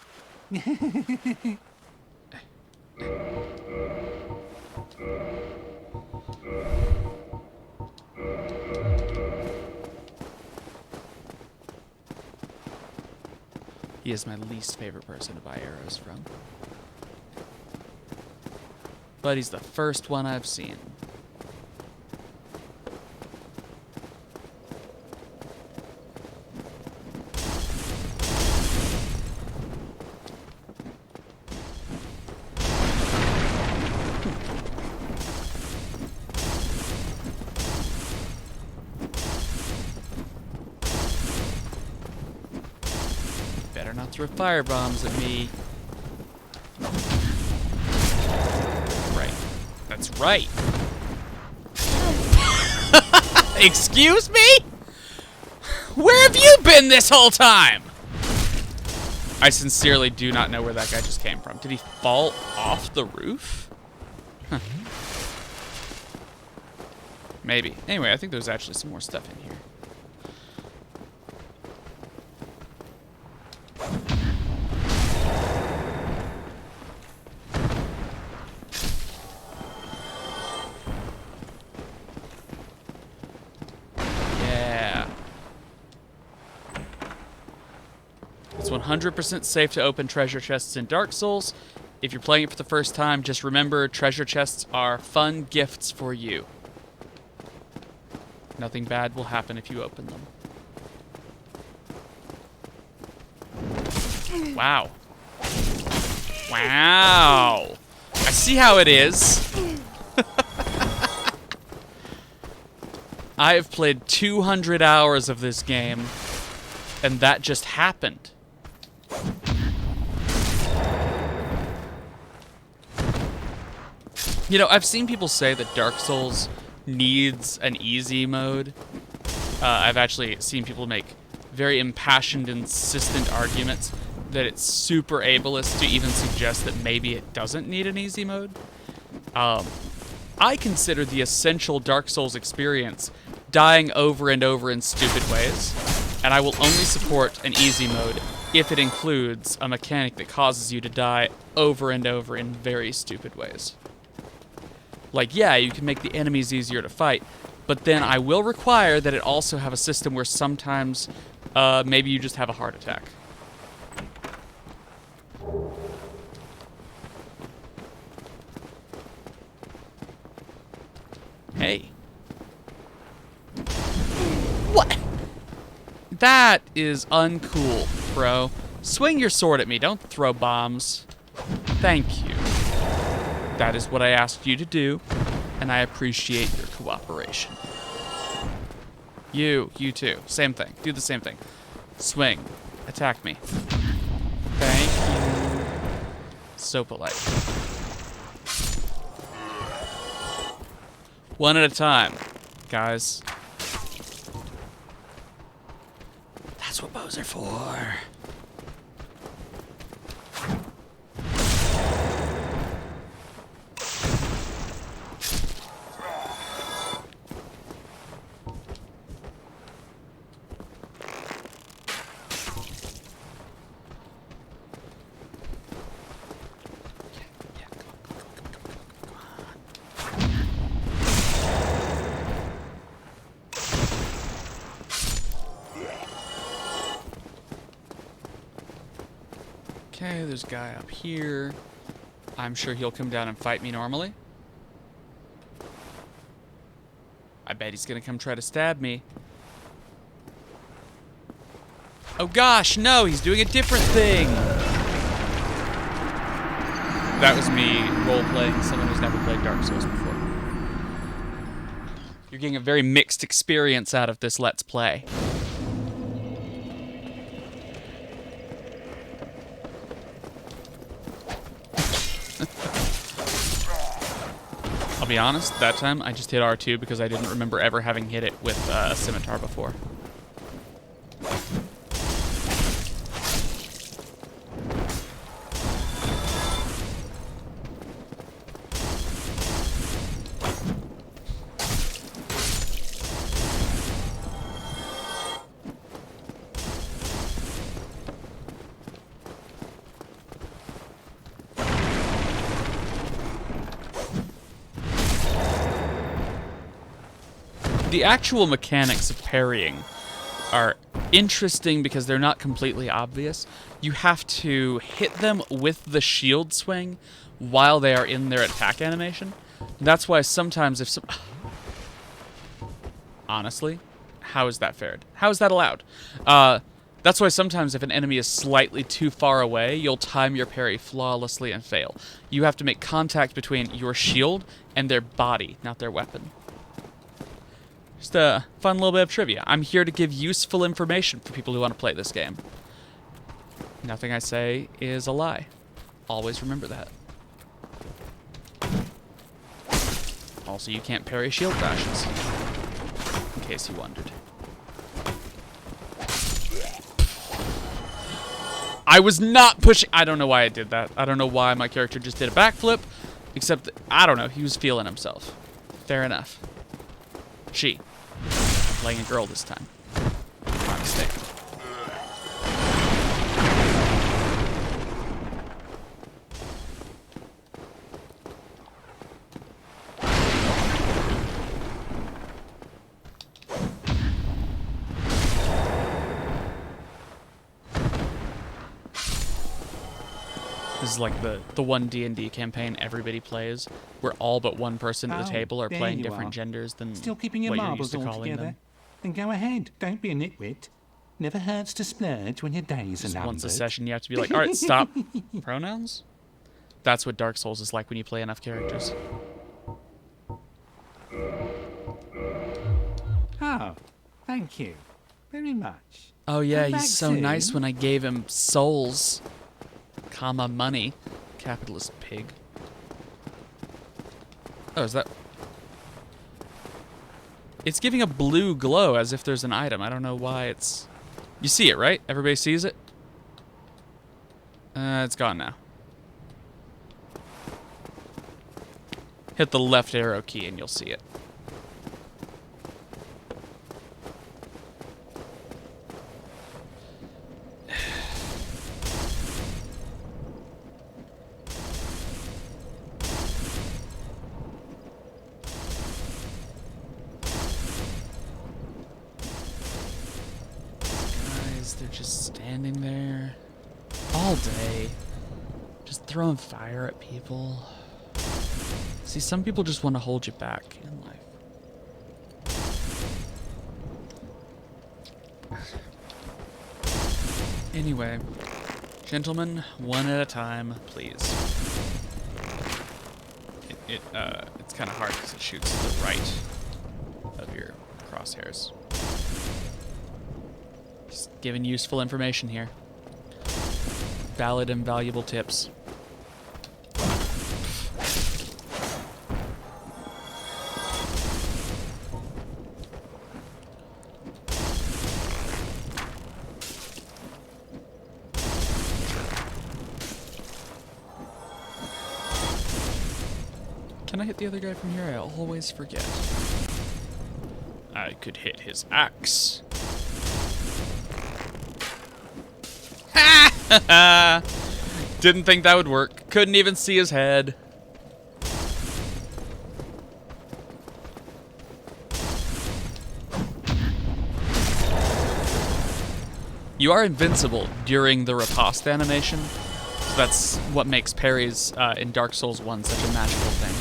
He is my least favorite person to buy arrows from. But he's the first one I've seen. Better not throw fire bombs at me. Right. That's right. Excuse me? Where have you been this whole time? I sincerely do not know where that guy just came from. Did he fall off the roof? Huh. Maybe. Anyway, I think there's actually some more stuff in here. Yeah. It's 100% safe to open treasure chests in Dark Souls. If you're playing it for the first time, just remember treasure chests are fun gifts for you. Nothing bad will happen if you open them. Wow. Wow. I see how it is. I have played 200 hours of this game, and that just happened. You know, I've seen people say that Dark Souls needs an easy mode. I've actually seen people make very impassioned, insistent arguments that it's super ableist to even suggest that maybe it doesn't need an easy mode. I consider the essential Dark Souls experience dying over and over in stupid ways, and I will only support an easy mode if it includes a mechanic that causes you to die over and over in very stupid ways. Like, yeah, you can make the enemies easier to fight, but then I will require that it also have a system where sometimes maybe you just have a heart attack. Hey. What? That is uncool, bro. Swing your sword at me, don't throw bombs. Thank you. That is what I asked you to do, and I appreciate your cooperation. You too. Same thing. Do the same thing. Swing. Attack me. Thank you. So polite. One at a time, guys. That's what bows are for. Okay, there's a guy up here. I'm sure he'll come down and fight me normally. I bet he's gonna come try to stab me. Oh gosh, no, he's doing a different thing. That was me role-playing someone who's never played Dark Souls before. You're getting a very mixed experience out of this Let's Play. I'll be honest, that time I just hit R2 because I didn't remember ever having hit it with a scimitar before. The actual mechanics of parrying are interesting because they're not completely obvious. You have to hit them with the shield swing while they are in their attack animation. That's why sometimes if some... Honestly, how is that fair? How is that allowed? That's why sometimes if an enemy is slightly too far away, you'll time your parry flawlessly and fail. You have to make contact between your shield and their body, not their weapon. Just a fun little bit of trivia. I'm here to give useful information for people who want to play this game. Nothing I say is a lie. Always remember that. Also, you can't parry shield bashes. In case you wondered. I was not pushing. I don't know why I did that. I don't know why my character just did a backflip. Except, that, I don't know. He was feeling himself. Fair enough. She. I'm playing a girl this time. My mistake. This is like the one D&D campaign everybody plays, where all but one person at the table are there playing you different are. genders than Still keeping your what you're marbles used to all calling together? them. Then go ahead. Don't be a nitwit. Never hurts to splurge when your days Just are once a numbered. session, you have to be like, all right, stop. Pronouns? That's what Dark Souls is like when you play enough characters. Oh, thank you very much. Oh yeah, Come back he's so nice soon. when I gave him souls, comma money, capitalist pig. Oh, is that? It's giving a blue glow as if there's an item. I don't know why it's. You see it, right? Everybody sees it. It's gone now. Hit the left arrow key and you'll see it. Guys, they're just standing there all day, just throwing fire at people. See, some people just want to hold you back in life. Anyway, gentlemen, one at a time, please. It's kind of hard because it shoots to the right of your crosshairs. Just giving useful information here. Valid and valuable tips. Can I hit the other guy from here? I always forget. I could hit his axe. Ha! Didn't think that would work. Couldn't even see his head. You are invincible during the riposte animation. So that's what makes parries in Dark Souls 1 such a magical thing.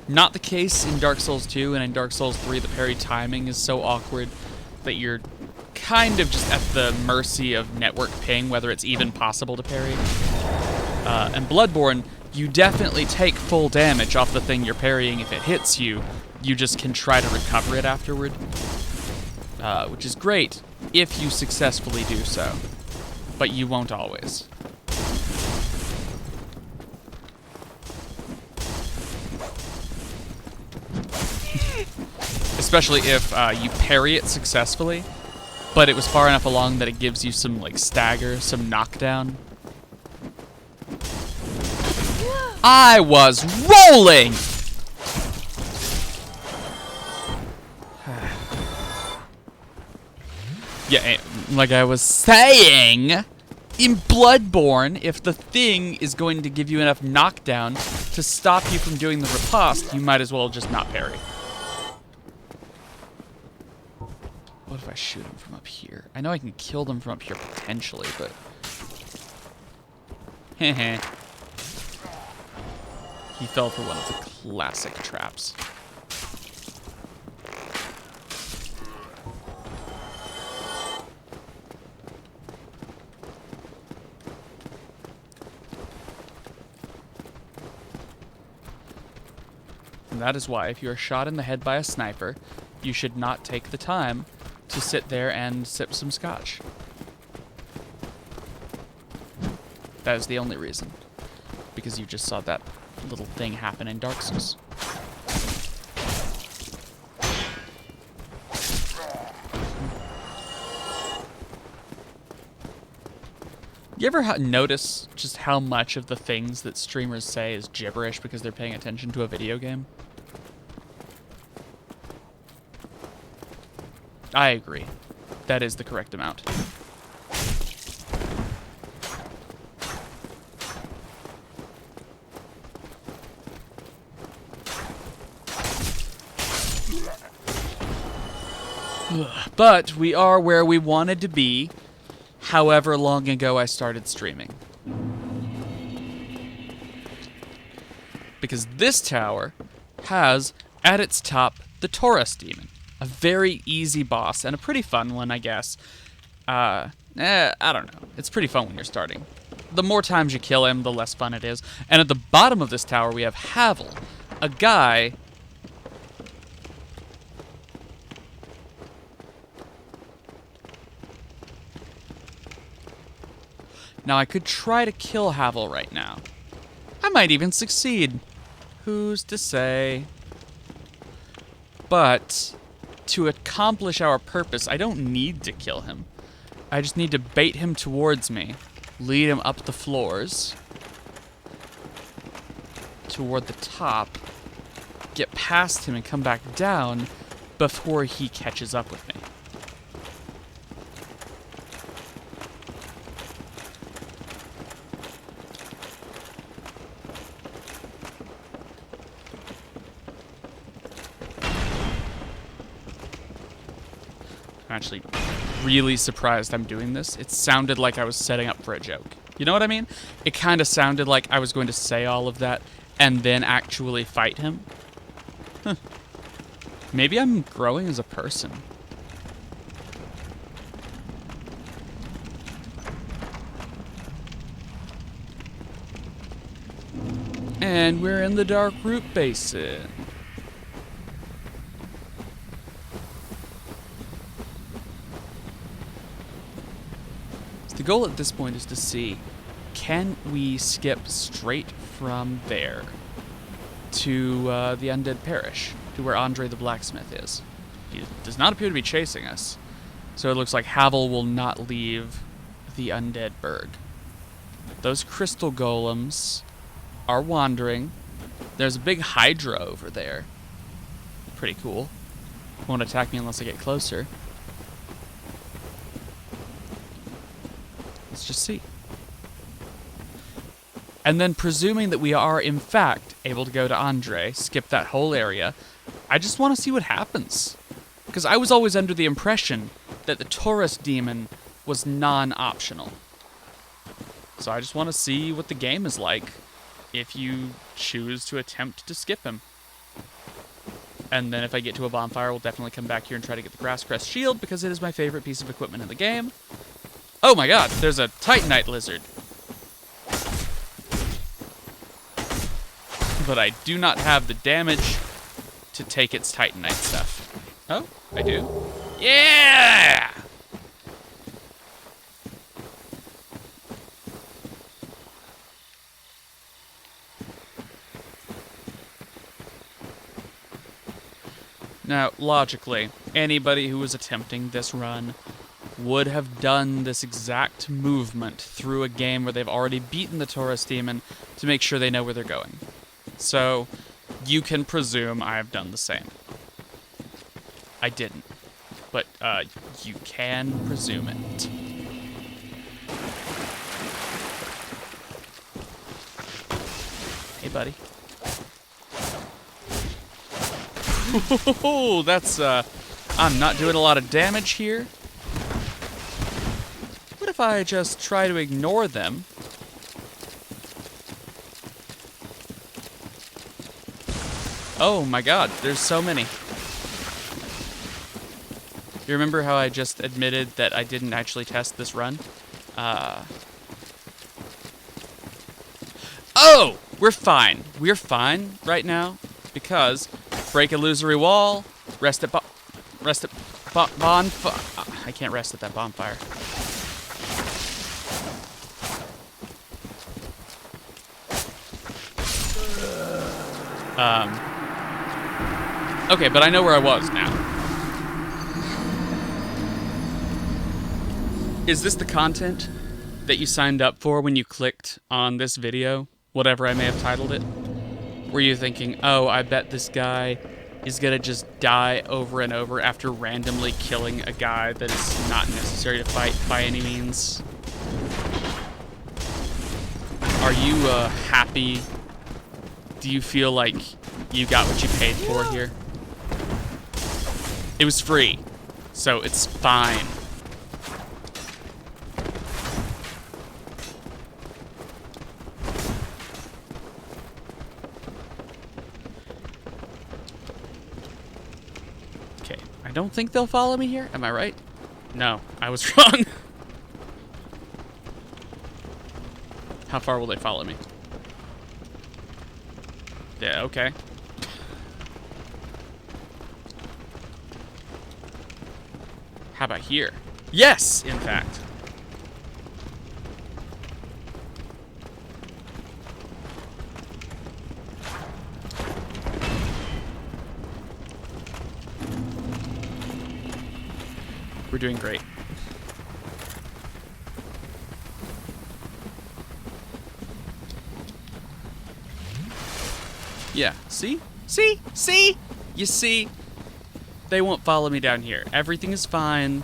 Not the case in Dark Souls 2, and in Dark Souls 3 the parry timing is so awkward that you're kind of just at the mercy of network ping, whether it's even possible to parry. And Bloodborne, you definitely take full damage off the thing you're parrying if it hits you. You just can try to recover it afterward, which is great if you successfully do so, but you won't always. Especially if you parry it successfully, but it was far enough along that it gives you some like stagger, some knockdown. I was rolling! Yeah, like I was saying, in Bloodborne, if the thing is going to give you enough knockdown to stop you from doing the riposte, you might as well just not parry. What if I shoot him from up here? I know I can kill them from up here potentially, but... Heh. He fell for one of the classic traps. And that is why, if you are shot in the head by a sniper, you should not take the time to sit there and sip some scotch. That is the only reason. Because you just saw that little thing happen in Dark Souls. You ever notice just how much of the things that streamers say is gibberish because they're paying attention to a video game? I agree. That is the correct amount. But we are where we wanted to be, however long ago I started streaming. Because this tower has, at its top, the Taurus Demon. A very easy boss, and a pretty fun one, I guess. I don't know. It's pretty fun when you're starting. The more times you kill him, the less fun it is. And at the bottom of this tower, we have Havel, a guy... Now, I could try to kill Havel right now. I might even succeed. Who's to say? But to accomplish our purpose, I don't need to kill him. I just need to bait him towards me, lead him up the floors, toward the top, get past him and come back down before he catches up with me. I'm actually really surprised I'm doing this. It sounded like I was setting up for a joke. You know what I mean? It kind of sounded like I was going to say all of that and then actually fight him. Huh. Maybe I'm growing as a person. And we're in the Dark Root Basin. The goal at this point is to see, can we skip straight from there to the Undead Parish, to where Andre the Blacksmith is? He does not appear to be chasing us, so it looks like Havel will not leave the Undead Burg. Those crystal golems are wandering. There's a big Hydra over there. Pretty cool. Won't attack me unless I get closer. Let's just see. And then presuming that we are, in fact, able to go to Andre, skip that whole area, I just want to see what happens. Because I was always under the impression that the Taurus Demon was non-optional. So I just want to see what the game is like if you choose to attempt to skip him. And then if I get to a bonfire, we'll definitely come back here and try to get the Grasscrest Shield, because it is my favorite piece of equipment in the game. Oh my god, there's a Titanite lizard. But I do not have the damage to take its Titanite stuff. Oh, I do. Yeah! Now, logically, anybody who was attempting this run would have done this exact movement through a game where they've already beaten the Taurus Demon to make sure they know where they're going. So, you can presume I have done the same. I didn't, but you can presume it. Hey, buddy. Oh, that's, I'm not doing a lot of damage here. What if I just try to ignore them? Oh my god, there's so many. You remember how I just admitted that I didn't actually test this run? Oh! We're fine. We're fine right now because break illusory wall, rest at bonfire. I can't rest at that bonfire. Okay, but I know where I was now. Is this the content that you signed up for when you clicked on this video, whatever I may have titled it? Were you thinking, oh, I bet this guy is gonna just die over and over after randomly killing a guy that is not necessary to fight by any means? Are you happy? Do you feel like you got what you paid for here? It was free, so it's fine. Okay, I don't think they'll follow me here. Am I right? No, I was wrong. How far will they follow me? Yeah, okay. How about here? Yes, in fact. We're doing great. Yeah, see? See? See? You see? They won't follow me down here. Everything is fine.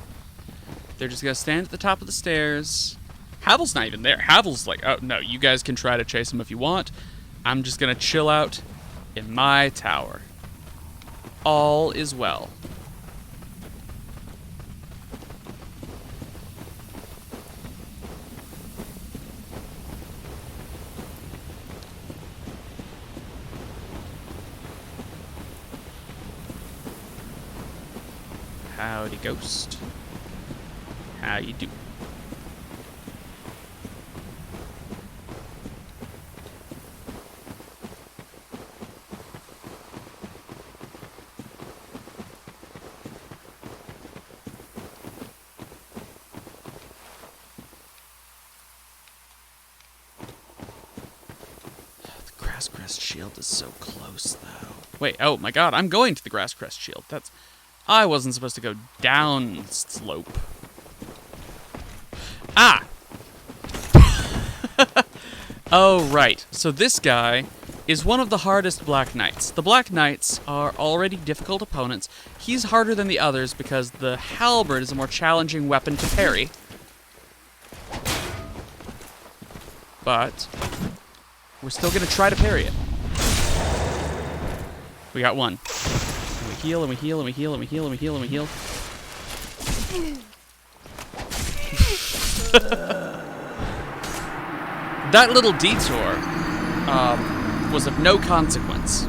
They're just gonna stand at the top of the stairs. Havel's not even there. Havel's like, oh, no, you guys can try to chase him if you want. I'm just gonna chill out in my tower. All is well. Howdy, ghost. How you do? The grass crest shield is so close, though. Wait, oh my god, I'm going to the grass crest shield. I wasn't supposed to go down slope. Ah! Oh, right. So this guy is one of the hardest Black Knights. The Black Knights are already difficult opponents. He's harder than the others because the halberd is a more challenging weapon to parry. But we're still going to try to parry it. We got one. And we heal, and we heal, and we heal, and we heal, and we heal, and we heal. That little detour was of no consequence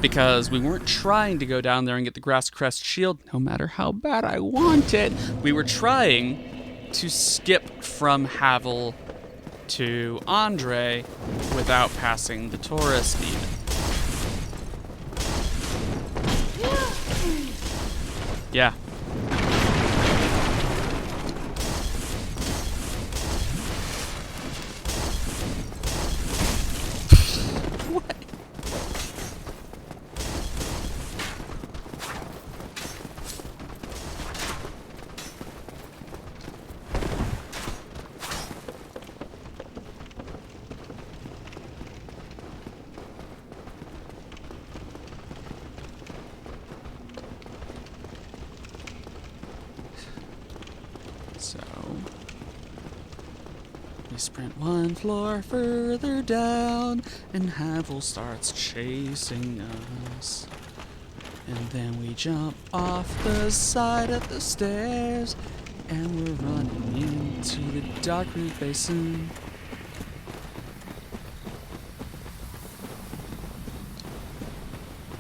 because we weren't trying to go down there and get the grass crest shield, no matter how bad I wanted. We were trying to skip from Havel to Andre without passing the tourist even. Yeah. What? So, we sprint one floor further down, and Havel starts chasing us. And then we jump off the side of the stairs, and we're running into the dark root basin.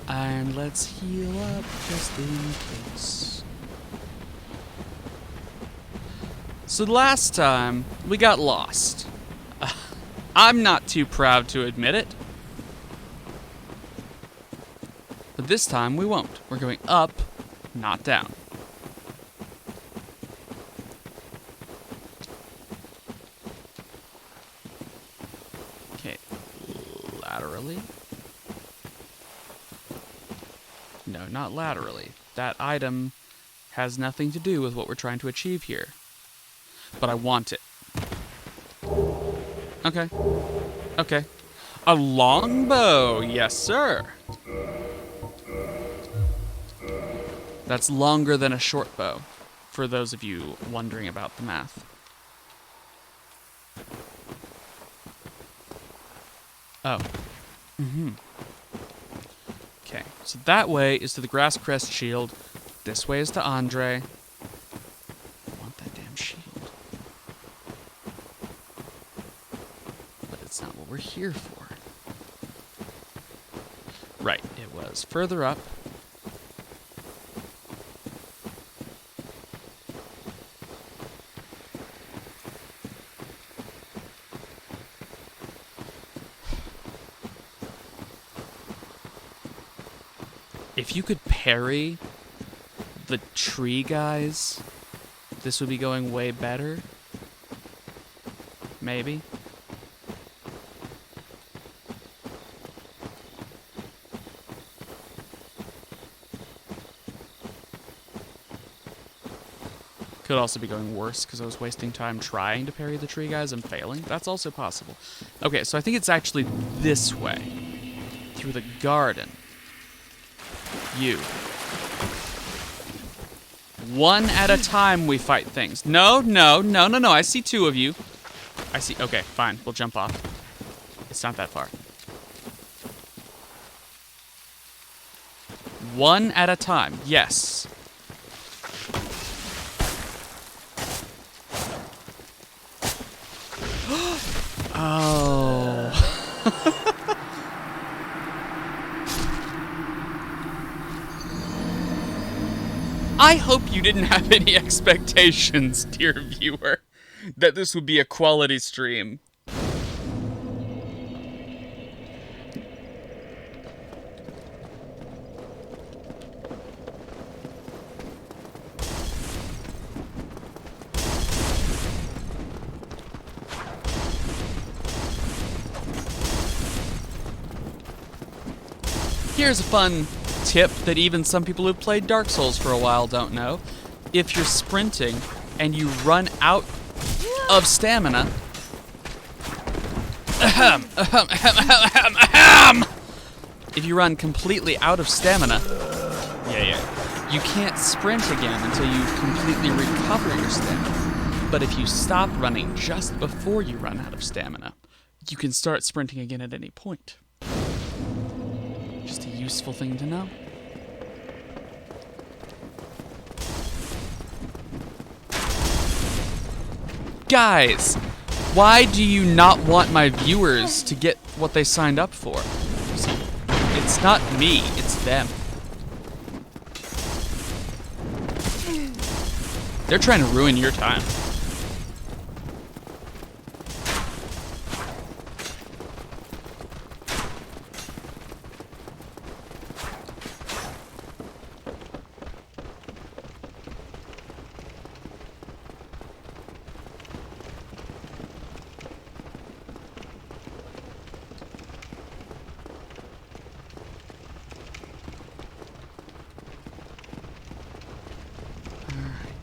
And let's heal up just in case. So last time, we got lost. I'm not too proud to admit it. But this time, we won't. We're going up, not down. Okay, laterally. No, not laterally. That item has nothing to do with what we're trying to achieve here. But I want it. Okay. Okay. A longbow, yes, sir. That's longer than a short bow, for those of you wondering about the math. Oh. Okay, so that way is to the Grass Crest shield. This way is to Andre. I want that damn shield. But it's not what we're here for. Right, it was further up. If you could parry the tree guys, this would be going way better. Maybe. Could also be going worse because I was wasting time trying to parry the tree guys and failing. That's also possible. Okay, so I think it's actually this way. Through the garden. You. One at a time we fight things. No. I see two of you. I see. Okay, fine. We'll jump off. It's not that far. One at a time. Yes. Oh. I hope you didn't have any expectations, dear viewer, that this would be a quality stream. Here's a fun tip that even some people who've played Dark Souls for a while don't know. If you're sprinting and you run out of stamina, if you run completely out of stamina, you can't sprint again until you completely recover your stamina. But if you stop running just before you run out of stamina, you can start sprinting again at any point. Just a useful thing to know. Guys, why do you not want my viewers to get what they signed up for? See, it's not me, it's them. They're trying to ruin your time.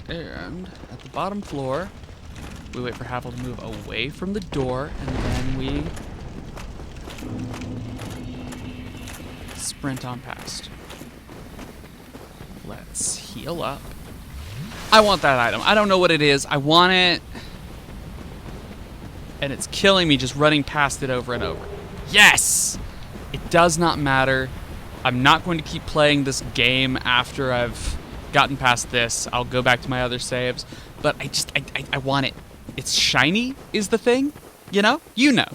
And at the bottom floor, we wait for Havel to move away from the door, and then we sprint on past. Let's heal up. I want that item. I don't know what it is. I want it. And it's killing me just running past it over and over. Yes! It does not matter. I'm not going to keep playing this game after I've gotten past this. I'll go back to my other saves, but I want it. It's shiny is the thing, you know? You know.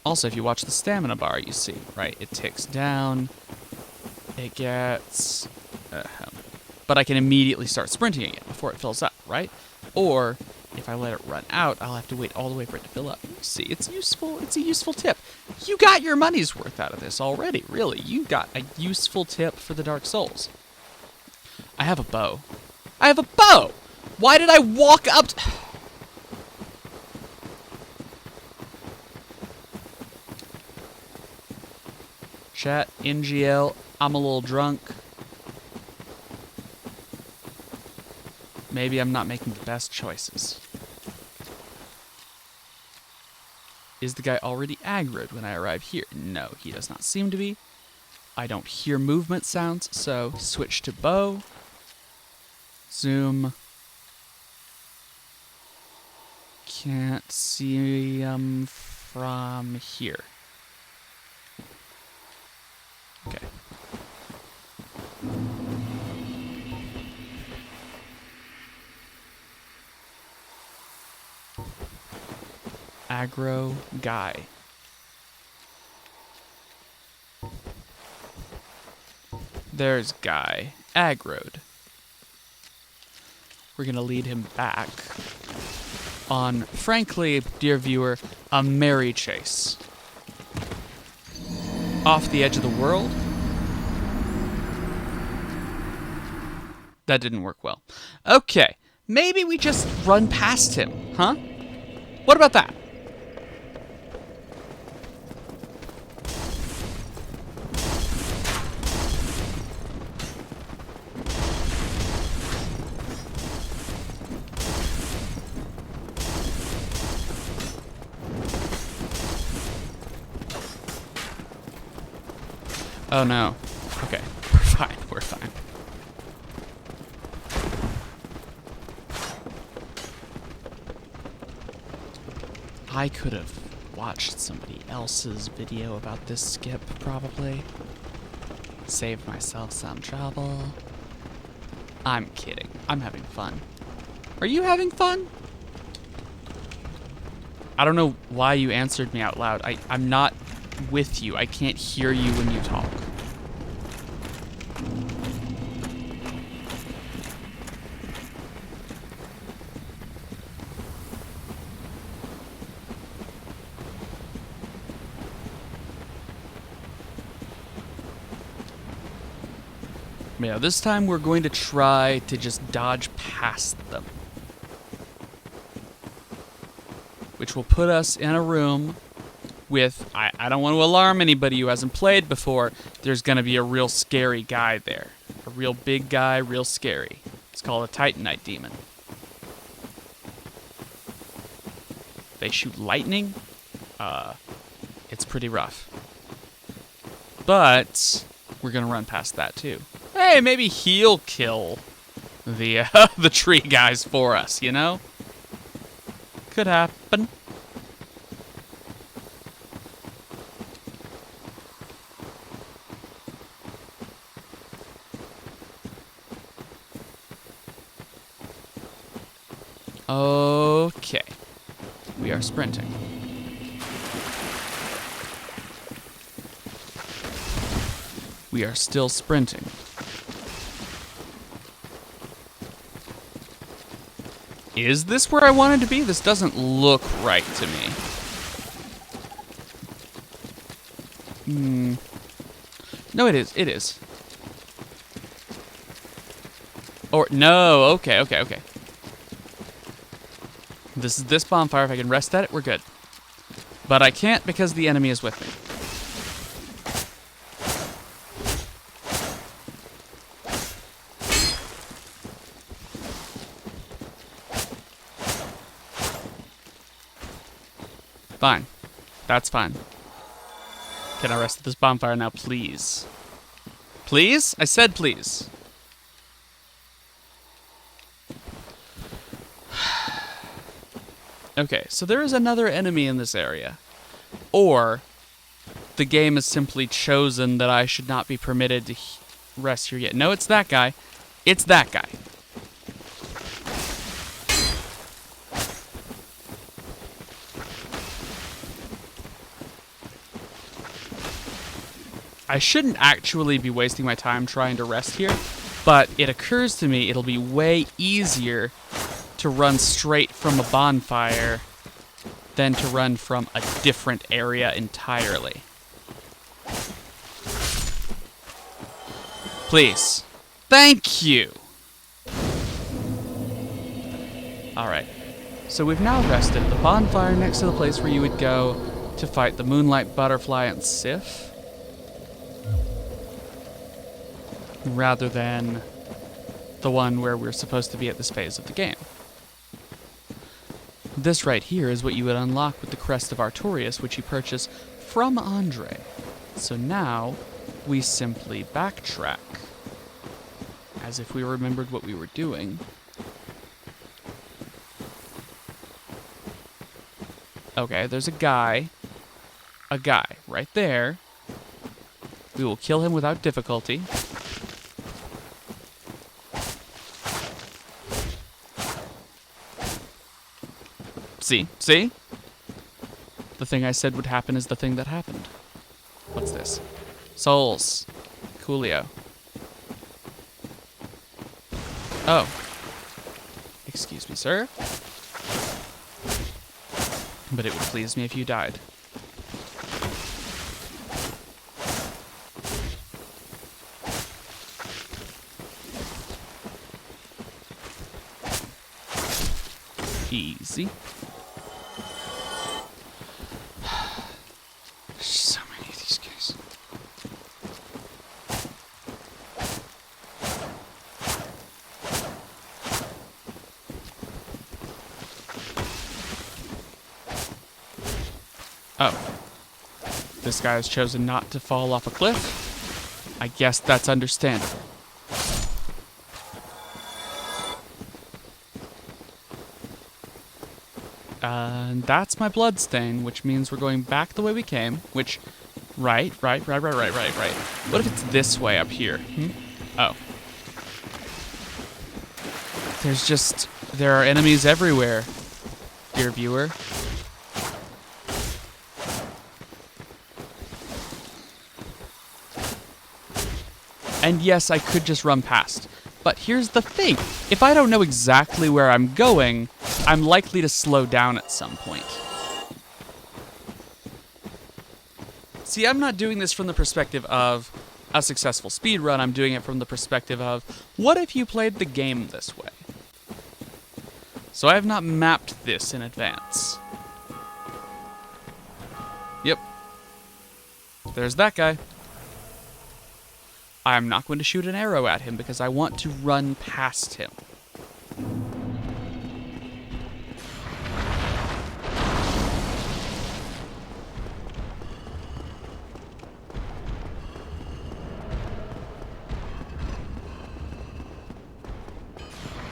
Also, if you watch the stamina bar, you see, right? It ticks down. It gets... but I can immediately start sprinting again before it fills up, right? Or if I let it run out, I'll have to wait all the way for it to fill up. You see, it's useful. It's a useful tip. You got your money's worth out of this already, really. You got a useful tip for the Dark Souls. I have a bow. Why did I walk up Chat, NGL, I'm a little drunk. Maybe I'm not making the best choices. Is the guy already aggroed when I arrive here? No, he does not seem to be. I don't hear movement sounds, so switch to bow. Zoom. Can't see him from here. Okay. Aggro guy. There's guy. Aggroed. We're going to lead him back on, frankly, dear viewer, a merry chase. Off the edge of the world. That didn't work well. Okay, maybe we just run past him, huh? What about that? Oh no. Okay, we're fine, we're fine. I could have watched somebody else's video about this skip, probably. Saved myself some trouble. I'm kidding. I'm having fun. Are you having fun? I don't know why you answered me out loud. I'm not with you. I can't hear you when you talk. Yeah, this time we're going to try to just dodge past them. Which will put us in a room with, I don't want to alarm anybody who hasn't played before, there's going to be a real scary guy there. A real big guy, real scary. It's called a Titanite demon. They shoot lightning. It's pretty rough. But we're going to run past that too. Hey, maybe he'll kill the the tree guys for us, you know? Could happen. Okay. We are sprinting. We are still sprinting. Is this where I wanted to be? This doesn't look right to me. No, it is. It is. Or, no. Okay. This is this bonfire. If I can rest at it, we're good. But I can't because the enemy is with me. Fine. That's fine. Can I rest at this bonfire now, please? Please? I said please. Okay, so there is another enemy in this area. Or the game has simply chosen that I should not be permitted to rest here yet. No, it's that guy. It's that guy. I shouldn't actually be wasting my time trying to rest here, but it occurs to me it'll be way easier to run straight from a bonfire than to run from a different area entirely. Please. Thank you! Alright. So we've now rested at the bonfire next to the place where you would go to fight the Moonlight Butterfly and Sif. Rather than the one where we're supposed to be at this phase of the game. This right here is what you would unlock with the Crest of Artorias, which you purchase from Andre. So now, we simply backtrack. As if we remembered what we were doing. Okay, there's a guy right there. We will kill him without difficulty. See? The thing I said would happen is the thing that happened. What's this? Souls. Coolio. Oh. Excuse me, sir. But it would please me if you died. Easy. So many of these guys. Oh. This guy has chosen not to fall off a cliff. I guess that's understandable. And that's my bloodstain, which means we're going back the way we came, which... Right. What if it's this way up here? Oh. There are enemies everywhere, dear viewer. And yes, I could just run past. But here's the thing. If I don't know exactly where I'm going, I'm likely to slow down at some point. See, I'm not doing this from the perspective of a successful speedrun. I'm doing it from the perspective of, what if you played the game this way? So I have not mapped this in advance. Yep. There's that guy. I'm not going to shoot an arrow at him because I want to run past him.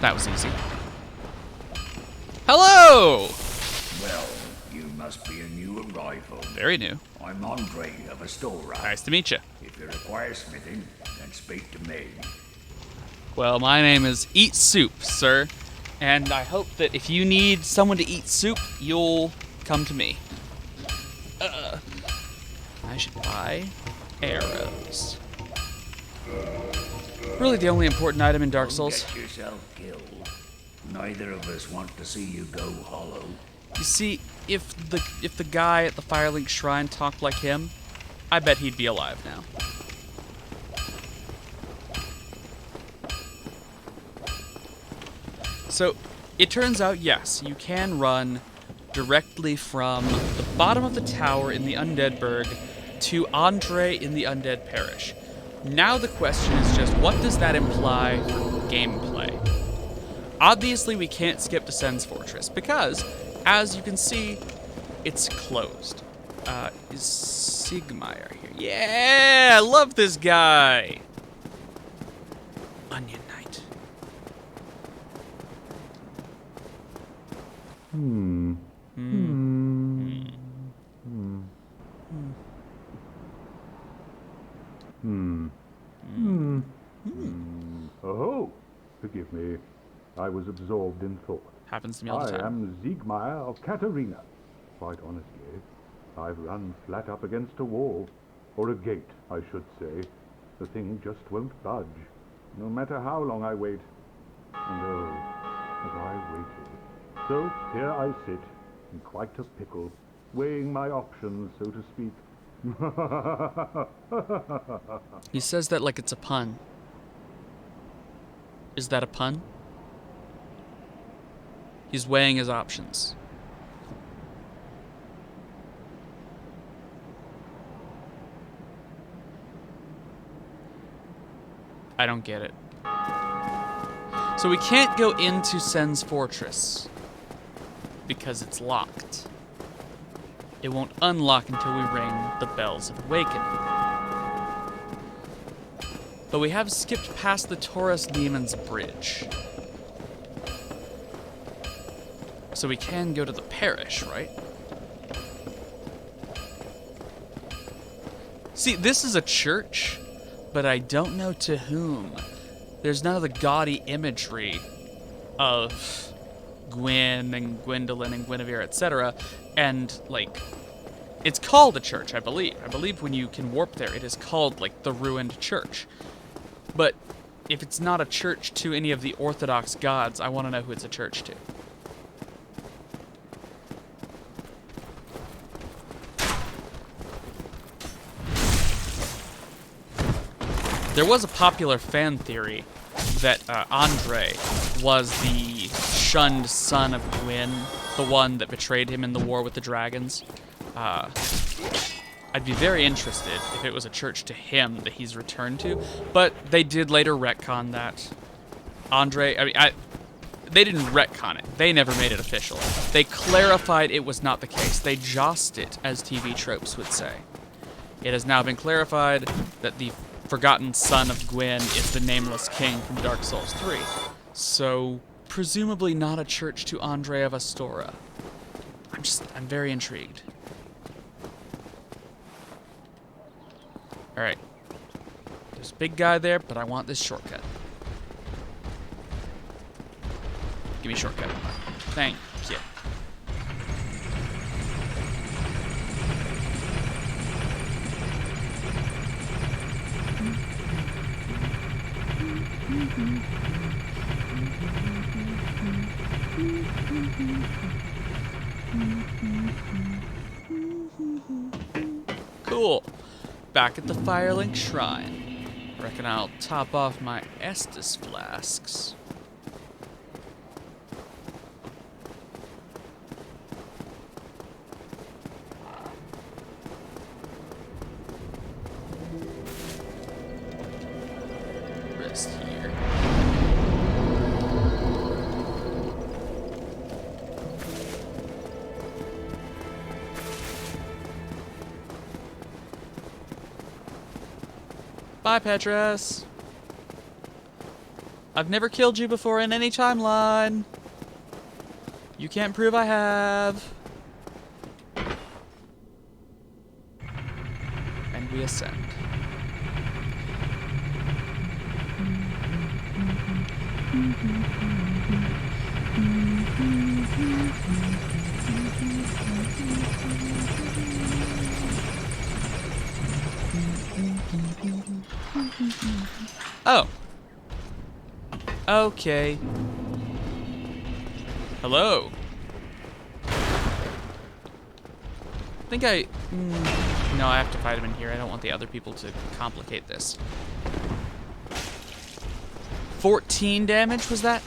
That was easy. Hello! Well, you must be a new arrival. Very new. I'm Andre of Astora. Nice to meet you. If you require smithing, then speak to me. Well, my name is Eat Soup, sir. And I hope that if you need someone to eat soup, you'll come to me. I should buy arrows. Really the only important item in Dark Souls. Don't get yourself killed. Neither of us want to see you go hollow. You see, if the guy at the Firelink Shrine talked like him, I bet he'd be alive now. So, it turns out, yes, you can run directly from the bottom of the tower in the Undead Burg to Andre in the Undead Parish. Now the question is just, what does that imply for gameplay? Obviously, we can't skip to Sen's Fortress, because, as you can see, it's closed. Is Sigmire here? Yeah! I love this guy! Onion Knight. Oh, forgive me. I was absorbed in thought. Happens to me all the I time. am Siegmeyer of Katarina. Quite honestly, I've run flat up against a wall. Or a gate, I should say. The thing just won't budge, no matter how long I wait. And oh, have I waited. So here I sit, in quite a pickle, weighing my options, so to speak. He says that like it's a pun. Is that a pun? He's weighing his options. I don't get it. So we can't go into Sen's Fortress. because it's locked. It won't unlock until we ring the bells of awakening. But we have skipped past the Taurus Demon's bridge. So we can go to the parish, right? See, this is a church, but I don't know to whom. There's none of the gaudy imagery of Gwyn and Gwendolyn and Guinevere, etc. And, like, it's called a church, I believe. I believe when you can warp there, it is called, like, the ruined church. But if it's not a church to any of the Orthodox gods, I want to know who it's a church to. There was a popular fan theory that Andre was the shunned son of Gwyn, the one that betrayed him in the war with the dragons. I'd be very interested if it was a church to him that he's returned to, but they did later retcon that. Andre, they didn't retcon it. They never made it official. They clarified it was not the case. They jossed it, as TV tropes would say. It has now been clarified that the forgotten son of Gwyn is the nameless king from Dark Souls 3. So, presumably not a church to Andre of Astora. I'm very intrigued. Alright. There's a big guy there, but I want this shortcut. Give me a shortcut. Thank you. Cool. Back at the Firelink Shrine. Reckon I'll top off my Estus flasks. Rest here. Bye, Petrus. I've never killed you before in any timeline. You can't prove I have. And we ascend. Oh. Okay. Hello. No, I have to fight him in here. I don't want the other people to complicate this. 14 damage, was that?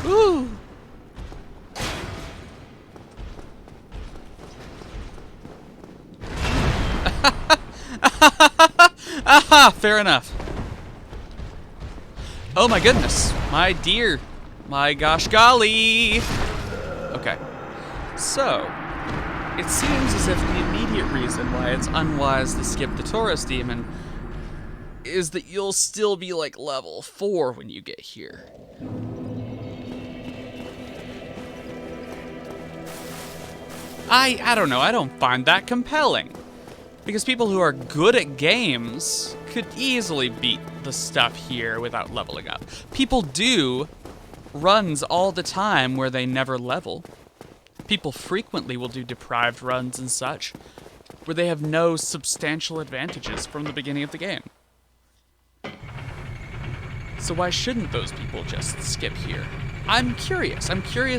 Ooh. Aha, fair enough. Oh my goodness, my dear, my gosh golly. Okay, so it seems as if the immediate reason why it's unwise to skip the Taurus Demon is that you'll still be like level 4 when you get here. I don't know, I don't find that compelling. Because people who are good at games could easily beat the stuff here without leveling up. People do runs all the time where they never level. People frequently will do deprived runs and such, where they have no substantial advantages from the beginning of the game. So why shouldn't those people just skip here? I'm curious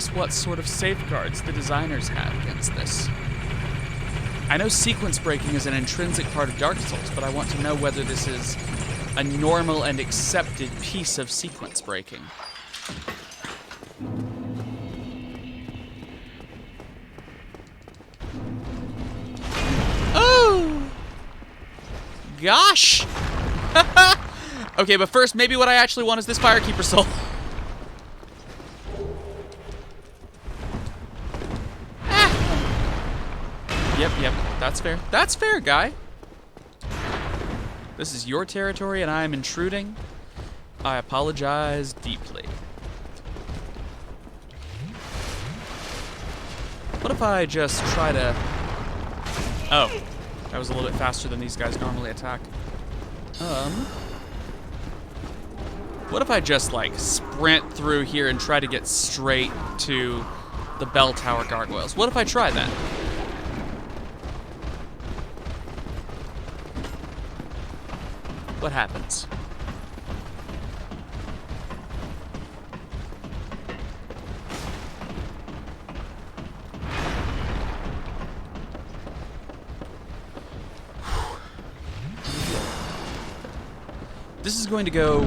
what sort of safeguards the designers have against this. I know sequence breaking is an intrinsic part of Dark Souls, but I want to know whether this is a normal and accepted piece of sequence breaking. gosh! Okay, but first, maybe what I actually want is this Firekeeper soul. Yep, that's fair. That's fair, guy. This is your territory and I am intruding. I apologize deeply. What if I just try to... Oh, that was a little bit faster than these guys normally attack. What if I just, like, sprint through here and try to get straight to the bell tower gargoyles? What if I try that? What happens? This is going to go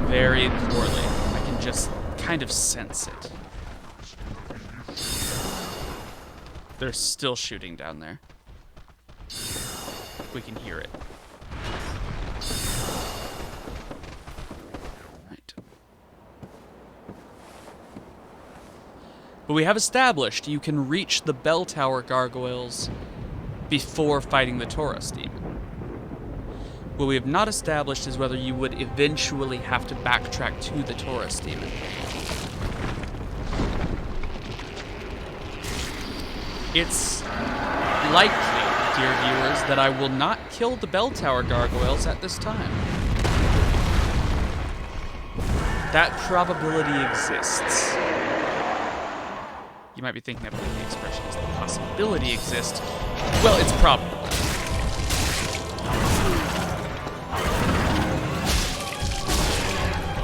very poorly. I can just kind of sense it. They're still shooting down there. We can hear it. Right. But we have established you can reach the bell tower gargoyles before fighting the Taurus demon. What we have not established is whether you would eventually have to backtrack to the Taurus demon. It's likely, dear viewers, that I will not kill the bell tower gargoyles at this time. That probability exists. You might be thinking that the expression is the possibility exists. Well, it's probable.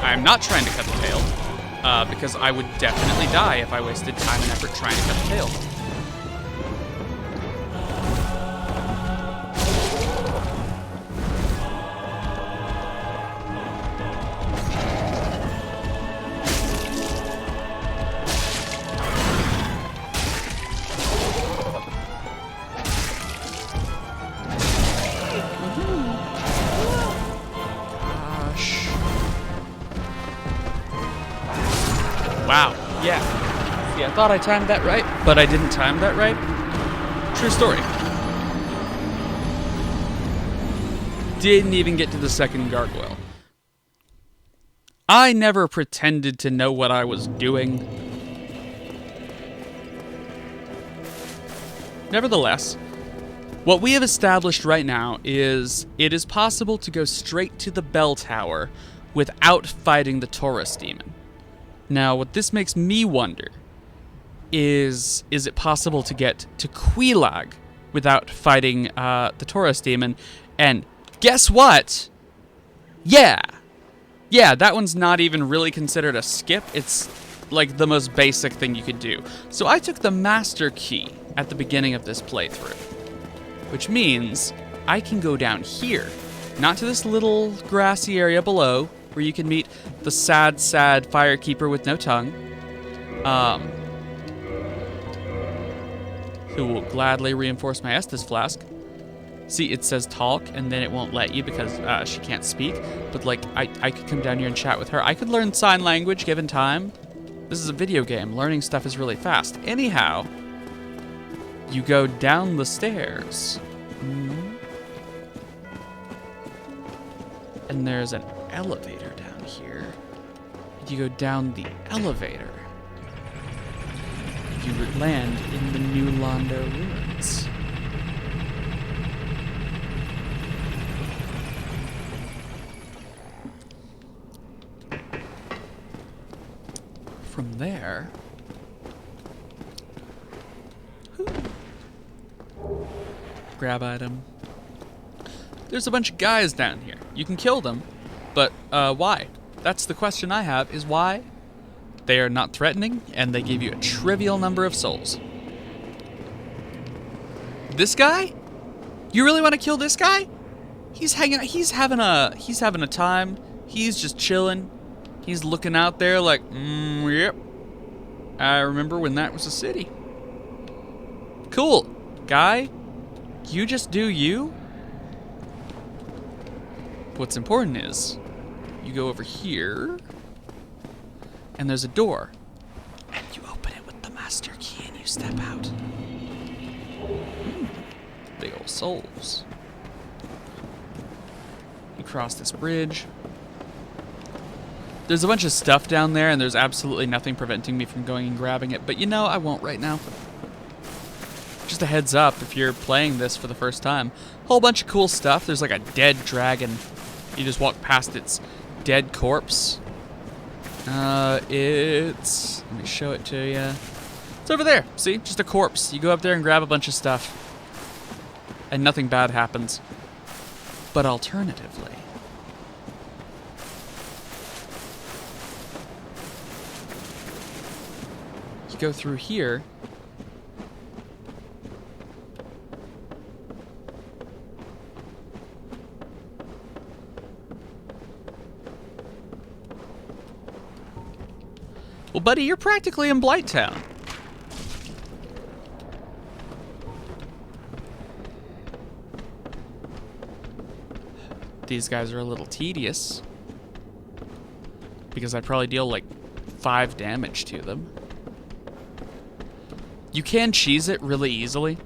I'm not trying to cut the tail, because I would definitely die if I wasted time and effort trying to cut the tail. Wow, yeah. See, I thought I timed that right, but I didn't time that right. True story. Didn't even get to the second gargoyle. I never pretended to know what I was doing. Nevertheless, what we have established right now is it is possible to go straight to the bell tower without fighting the Taurus demon. Now, what this makes me wonder is it possible to get to Quelaag without fighting the Taurus demon? And guess what? Yeah, that one's not even really considered a skip. It's like the most basic thing you could do. So I took the master key at the beginning of this playthrough, which means I can go down here, not to this little grassy area below, where you can meet the sad Firekeeper with no tongue, who will gladly reinforce my Estus flask. See, it says talk, and then it won't let you because she can't speak, but like, I could come down here and chat with her. I could learn sign language given time. This is a video game. Learning stuff is really fast. Anyhow, you go down the stairs. And there's an elevator down here. You go down the elevator. You land in the New Londo ruins. From there, grab item. There's a bunch of guys down here. You can kill them, but why? That's the question I have, is why? They are not threatening, and they give you a trivial number of souls. This guy? You really want to kill this guy? He's hanging out, he's having a time. He's just chilling. He's looking out there like, yep. I remember when that was a city. Cool. Guy, you just do you? What's important is you go over here, and there's a door. And you open it with the master key, and you step out. Big old souls. You cross this bridge. There's a bunch of stuff down there, and there's absolutely nothing preventing me from going and grabbing it. But you know, I won't right now. Just a heads up if you're playing this for the first time. Whole bunch of cool stuff. There's like a dead dragon. You just walk past its dead corpse. Let me show it to you. It's over there. See? Just a corpse. You go up there and grab a bunch of stuff. And nothing bad happens. But alternatively, you go through here. Well, buddy, you're practically in Blighttown. These guys are a little tedious because I probably deal like 5 damage to them. You can cheese it really easily,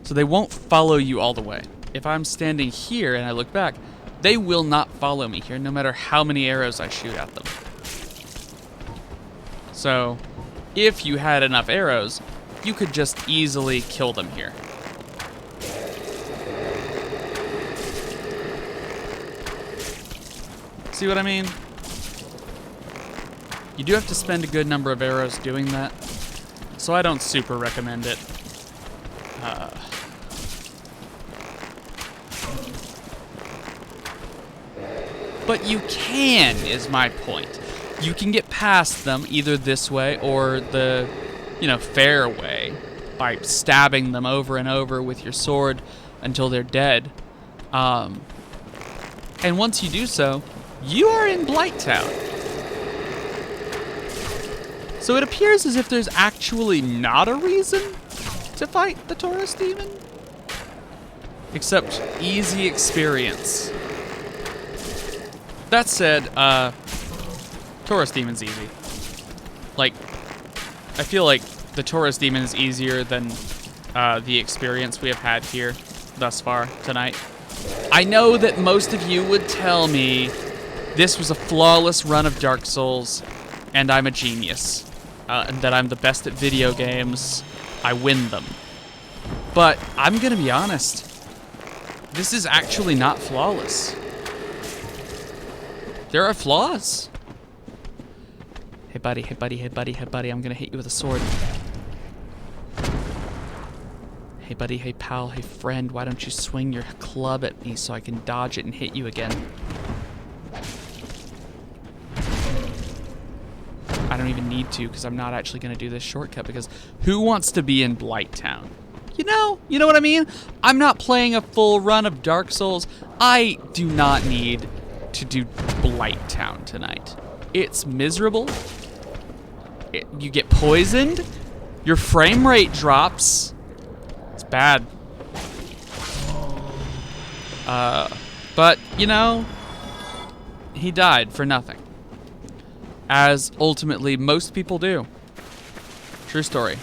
so they won't follow you all the way. If I'm standing here and I look back, they will not follow me here no matter how many arrows I shoot at them. So, if you had enough arrows, you could just easily kill them here. See what I mean? You do have to spend a good number of arrows doing that, so I don't super recommend it. But you can, is my point. You can get past them either this way or the, fair way by stabbing them over and over with your sword until they're dead. And once you do so, you are in Blighttown. So it appears as if there's actually not a reason to fight the Taurus demon. Except easy experience. That said, Taurus demon's easy. Like, I feel like the Taurus demon is easier than the experience we have had here thus far tonight. I know that most of you would tell me this was a flawless run of Dark Souls, and I'm a genius, and that I'm the best at video games. I win them. But I'm gonna be honest. This is actually not flawless. There are flaws. Hey buddy, hey buddy, hey buddy, hey buddy, I'm gonna hit you with a sword. Hey buddy, hey pal, hey friend, why don't you swing your club at me so I can dodge it and hit you again? I don't even need to because I'm not actually gonna do this shortcut because who wants to be in Blighttown? You know what I mean? I'm not playing a full run of Dark Souls. I do not need to do Blighttown tonight. It's miserable. You get poisoned. Your frame rate drops. It's bad. But, he died for nothing. As ultimately most people do. True story.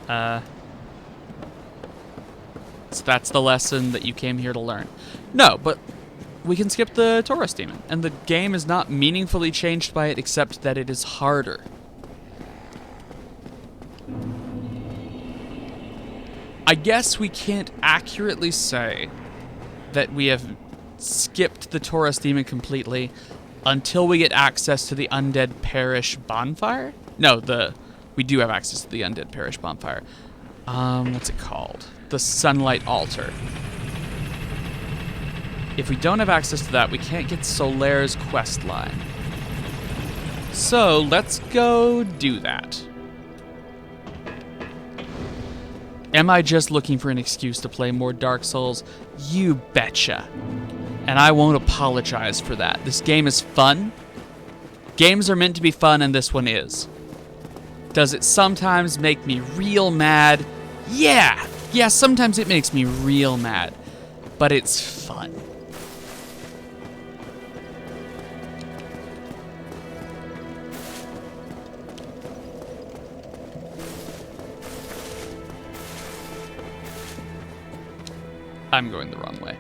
So that's the lesson that you came here to learn. No, but we can skip the Taurus demon, and the game is not meaningfully changed by it except that it is harder. I guess we can't accurately say that we have skipped the Taurus demon completely until we get access to the Undead Parish bonfire. No, we do have access to the Undead Parish bonfire. What's it called? The Sunlight Altar. If we don't have access to that, we can't get Solaire's quest line. So let's go do that. Am I just looking for an excuse to play more Dark Souls? You betcha. And I won't apologize for that. This game is fun. Games are meant to be fun, and this one is. Does it sometimes make me real mad? Yeah, sometimes it makes me real mad. But it's fun. I'm going the wrong way.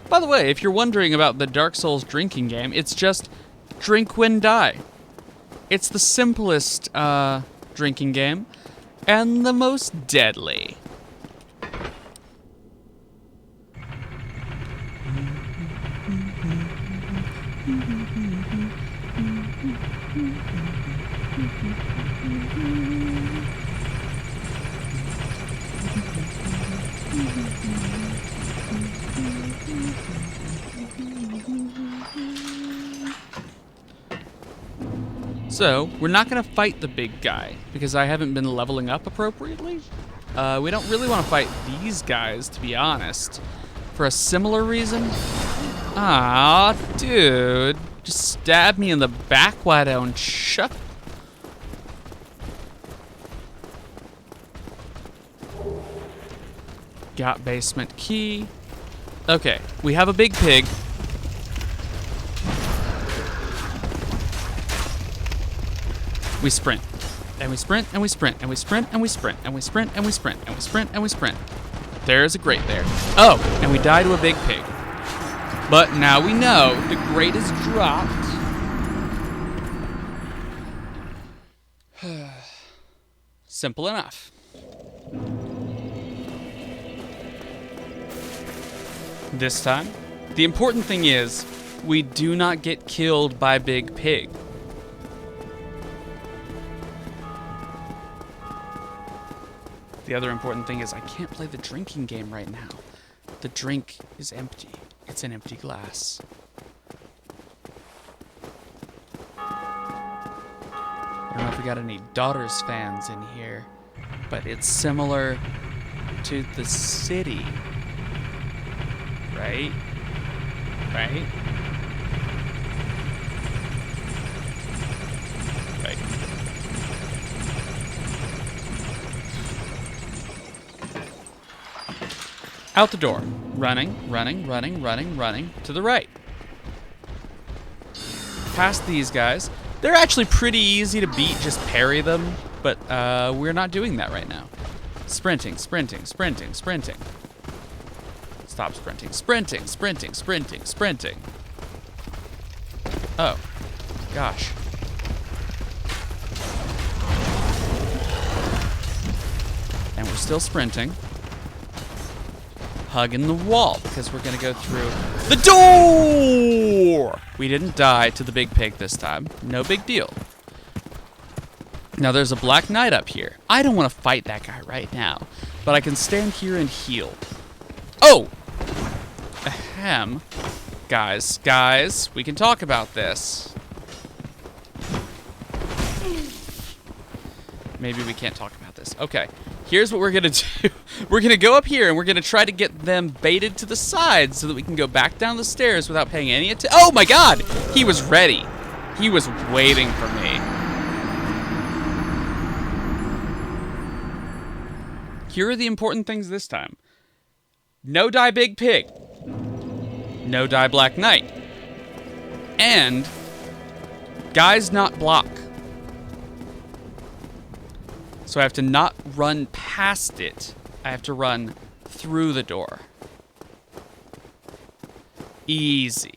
By the way, if you're wondering about the Dark Souls drinking game, it's just drink, win, die. It's the simplest drinking game and the most deadly. So, we're not going to fight the big guy, because I haven't been leveling up appropriately. We don't really want to fight these guys, to be honest. For a similar reason. Ah, dude. Just stab me in the back, why don't you? Got basement key. Okay, we have a big pig. We sprint, and we sprint, and we sprint, and we sprint, and we sprint, and we sprint, and we sprint, and we sprint, and we sprint. There's a grate there. Oh, and we die to a big pig. But now we know the grate is dropped. Simple enough. This time, the important thing is we do not get killed by Big Pig. The other important thing is I can't play the drinking game right now. The drink is empty. It's an empty glass. I don't know if we got any Daughters fans in here, but it's similar to the city. Right? Right? Right. Out the door. Running, running, running, running, running to the right. Past these guys. They're actually pretty easy to beat, just parry them, but we're not doing that right now. Sprinting, sprinting, sprinting, sprinting. Stop sprinting, sprinting, sprinting, sprinting, sprinting. Oh, gosh. And we're still sprinting. Hugging the wall, because we're gonna go through the door! We didn't die to the big pig this time. No big deal. Now there's a Black Knight up here. I don't want to fight that guy right now, but I can stand here and heal. Oh! Ahem. Guys, we can talk about this. Maybe we can't talk about this. Okay, here's what we're gonna do. We're gonna go up here and we're gonna try to get them baited to the side so that we can go back down the stairs without paying any attention. Oh my god! He was ready. He was waiting for me. Here are the important things this time. No die Big Pig. No die Black Knight. And guys not block. So I have to not run past it. I have to run through the door. Easy.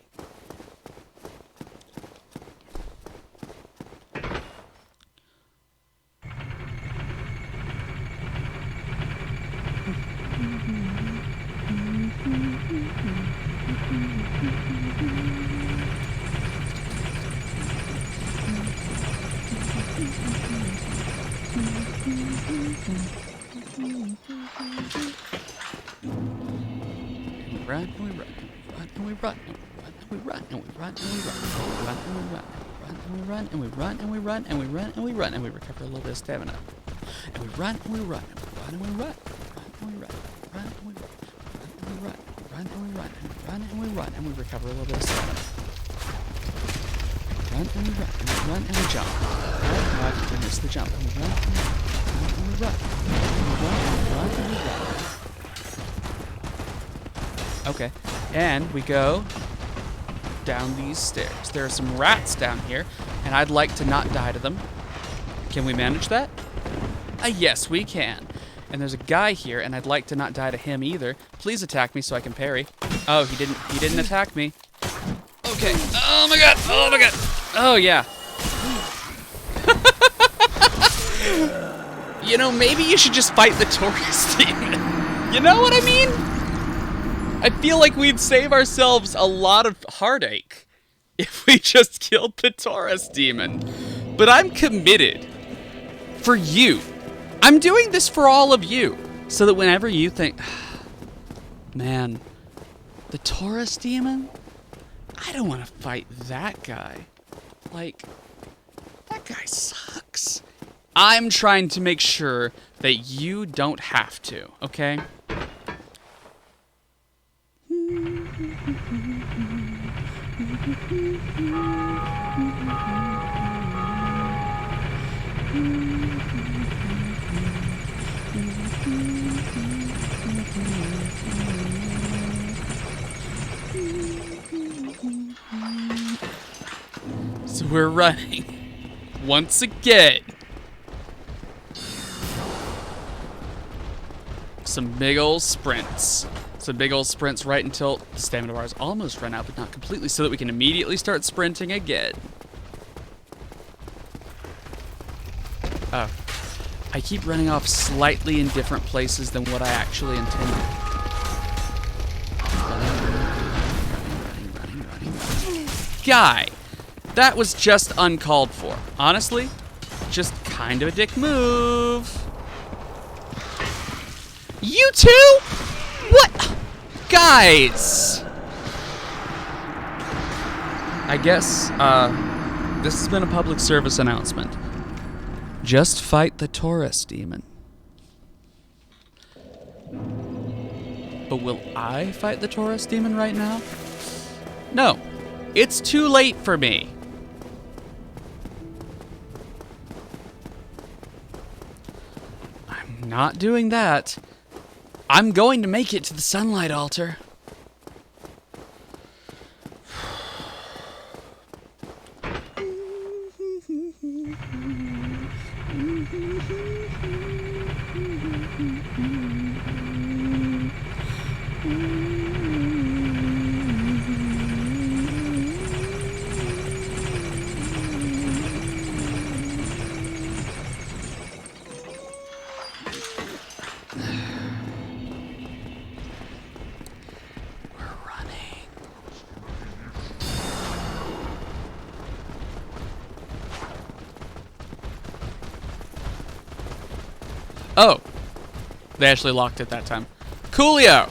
Run and we run, and we run, and we run, and we run, and we run, and we run, and we run, and we run, and we run, and we run, and we run, and we run, and we recover a little bit of stamina. And we run, and we run, and we run, and we run, and we run, run, and we run, run, and we run, run, and we run, and we recover a little bit of stamina. Run, and we run, and we run, and we jump. Run, we miss the jump, and we run, and we run, and we run, and we run, and we run. Okay, and we go down these stairs. There are some rats down here, and I'd like to not die to them. Can we manage that? Yes, we can. And there's a guy here, and I'd like to not die to him either. Please attack me so I can parry. Oh, he didn't attack me. Okay. Oh my god. Oh my god. Oh yeah. You know, maybe you should just fight the Taurus demon. You know what I mean? I feel like we'd save ourselves a lot of heartache if we just killed the Taurus demon. But I'm committed. For you. I'm doing this for all of you. So that whenever you think, man, the Taurus demon? I don't want to fight that guy. Like, that guy sucks. I'm trying to make sure that you don't have to, okay? So we're running once again. Some big old sprints. Some big old sprints right until the stamina bar is almost run out, but not completely, so that we can immediately start sprinting again. Oh. I keep running off slightly in different places than what I actually intended. Running. Guy! That was just uncalled for. Honestly, just kind of a dick move. You two? What? Guys! I guess, this has been a public service announcement. Just fight the Taurus demon. But will I fight the Taurus demon right now? No. It's too late for me. I'm not doing that. I'm going to make it to the sunlight altar. Oh, they actually locked it that time. Coolio!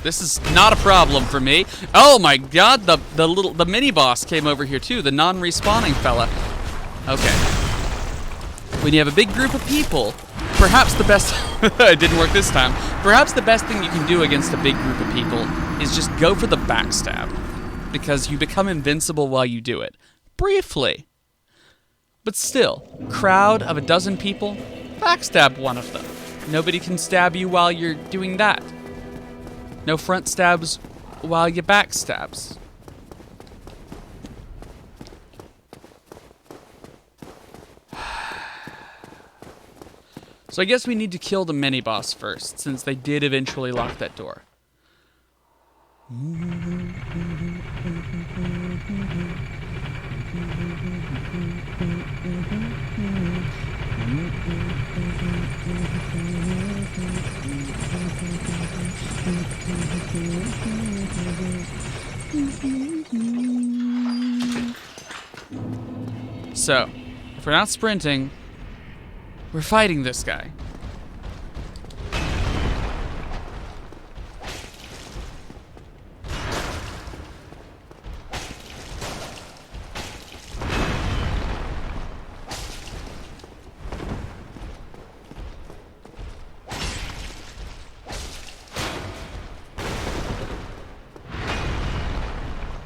This is not a problem for me. Oh my god, the mini boss came over here too, the non-respawning fella. Okay. When you have a big group of people, perhaps the best it didn't work this time. Perhaps the best thing you can do against a big group of people is just go for the backstab. Because you become invincible while you do it. Briefly. But still, crowd of a dozen people, backstab one of them. Nobody can stab you while you're doing that. No front stabs while you backstabs. So I guess we need to kill the mini-boss first, since they did eventually lock that door. So, if we're not sprinting, we're fighting this guy.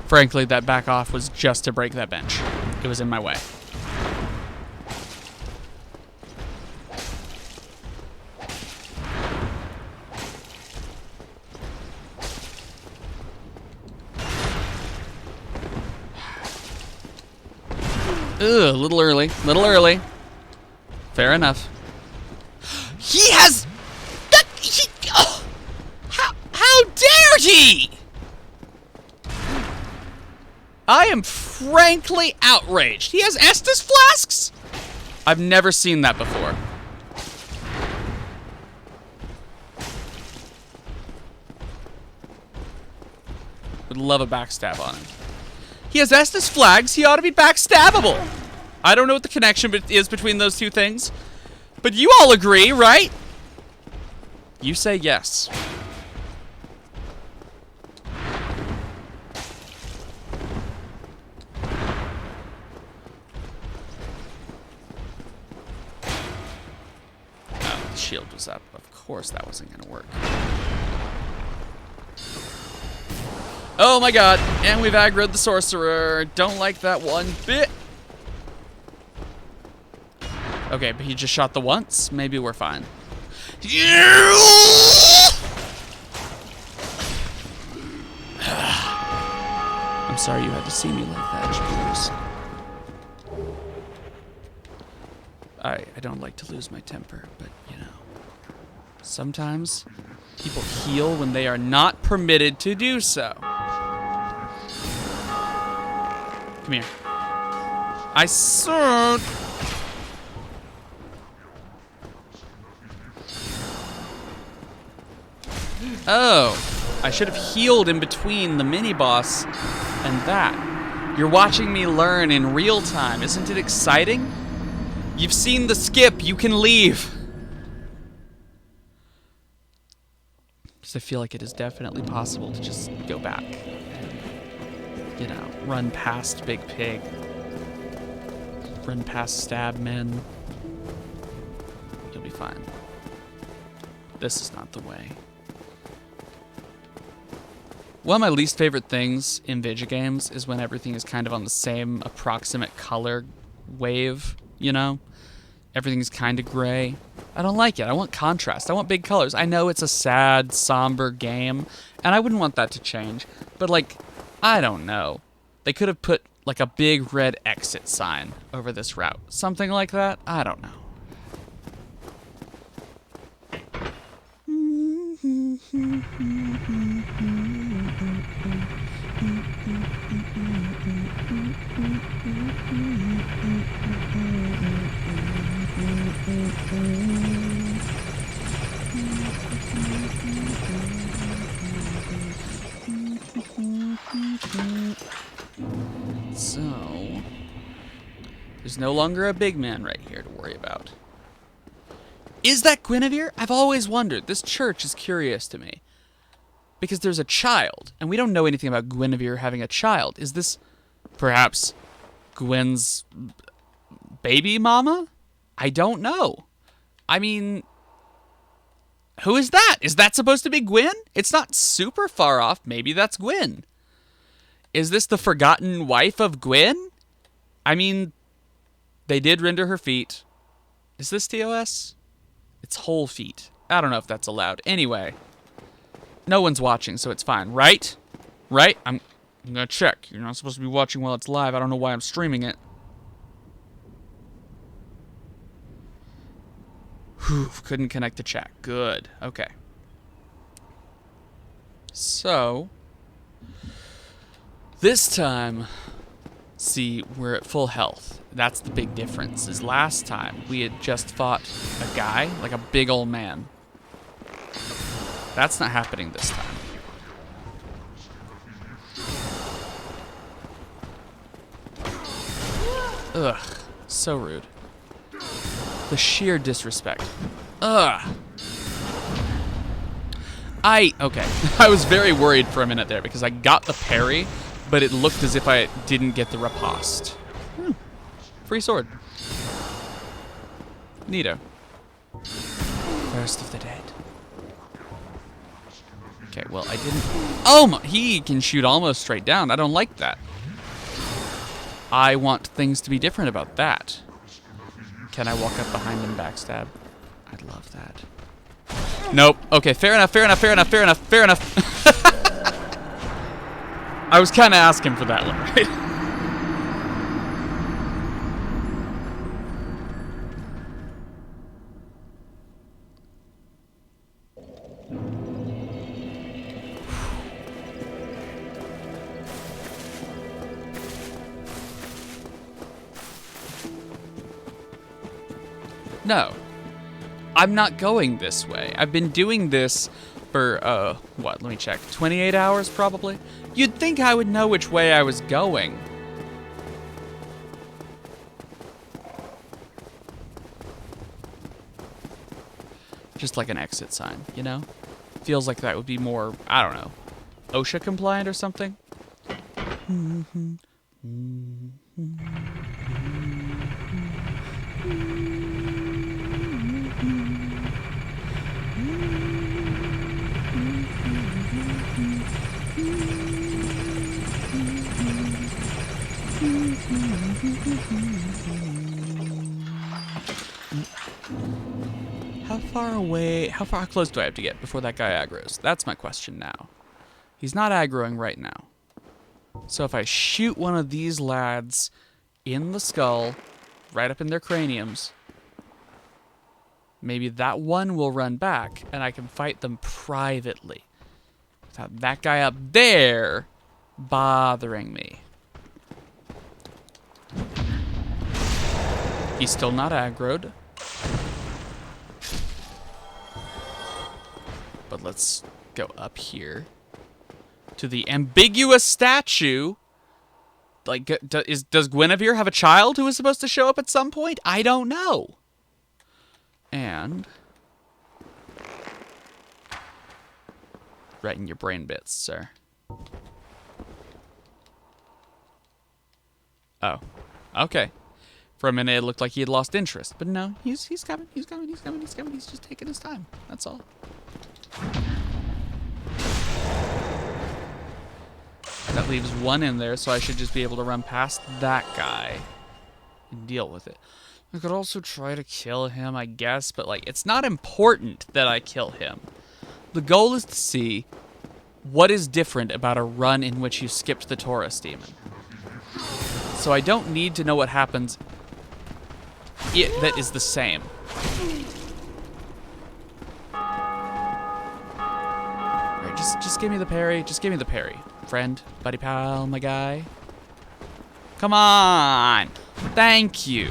Frankly, that back off was just to break that bench. It was in my way. Ugh, a little early. Little early. Fair enough. He has... Oh, how dare he! I am frankly outraged. He has Estus flasks? I've never seen that before. Would love a backstab on him. He has Estus flags. He ought to be backstabbable. I don't know what the connection is between those two things, but you all agree, right? You say yes. Oh, the shield was up. Of course that wasn't going to work. Oh my god, and we've aggroed the sorcerer. Don't like that one bit. Okay, but he just shot the once. Maybe we're fine. I'm sorry you had to see me like that, Jeepers. I don't like to lose my temper, but you know, sometimes people heal when they are not permitted to do so. Come here. I said. Oh, I should have healed in between the mini-boss and that. You're watching me learn in real time. Isn't it exciting? You've seen the skip. You can leave. Because I feel like it is definitely possible to just go back. You know, run past Big Pig. Run past Stab Men. You'll be fine. This is not the way. One of my least favorite things in video games is when everything is kind of on the same approximate color wave, you know? Everything's kind of gray. I don't like it. I want contrast. I want big colors. I know it's a sad, somber game, and I wouldn't want that to change. But, like, I don't know. They could have put, like, a big red exit sign over this route. Something like that? I don't know. So, there's no longer a big man right here to worry about. Is that Guinevere? I've always wondered. This church is curious to me. Because there's a child, and we don't know anything about Guinevere having a child. Is this perhaps Gwen's baby mama? I don't know. I mean, who is that? Is that supposed to be Gwen? It's not super far off. Maybe that's Gwen. Is this the forgotten wife of Gwen? I mean, they did render her feet. Is this TOS? It's whole feet. I don't know if that's allowed. Anyway, no one's watching, so it's fine, right? Right? I'm gonna check. You're not supposed to be watching while it's live. I don't know why I'm streaming it. Whew, couldn't connect to chat. Good. Okay. So, this time, see, we're at full health. That's the big difference, is last time we had just fought a guy, like a big old man. That's not happening this time. Ugh, so rude. The sheer disrespect. Ugh. Okay. I was very worried for a minute there because I got the parry, but it looked as if I didn't get the riposte. Free sword. Neato. First of the dead. Okay, well, I didn't... Oh, my, he can shoot almost straight down. I don't like that. I want things to be different about that. Can I walk up behind and backstab? I'd love that. Nope. Okay, fair enough, fair enough, fair enough, fair enough, fair enough. I was kind of asking for that one, right? No. I'm not going this way. I've been doing this for, what, let me check. 28 hours, probably? You'd think I would know which way I was going. Just like an exit sign, you know? Feels like that would be more, I don't know, OSHA compliant or something? How close do I have to get before that guy aggroes? That's my question now. He's not aggroing right now. So if I shoot one of these lads in the skull, right up in their craniums, maybe that one will run back and I can fight them privately without that guy up there bothering me. He's still not aggroed. But let's go up here to the ambiguous statue. Like, does Guinevere have a child who is supposed to show up at some point? I don't know. And right in your brain bits, sir. Oh, okay. For a minute, it looked like he had lost interest, but no, he's coming. He's just taking his time. That's all. That leaves one in there, so I should just be able to run past that guy and deal with it. I could also try to kill him, I guess, but like, it's not important that I kill him. The goal is to see what is different about a run in which you skipped the Taurus demon. So I don't need to know what happens that is the same. Alright, just give me the parry. Just give me the parry. Friend, buddy pal, my guy. Come on! Thank you.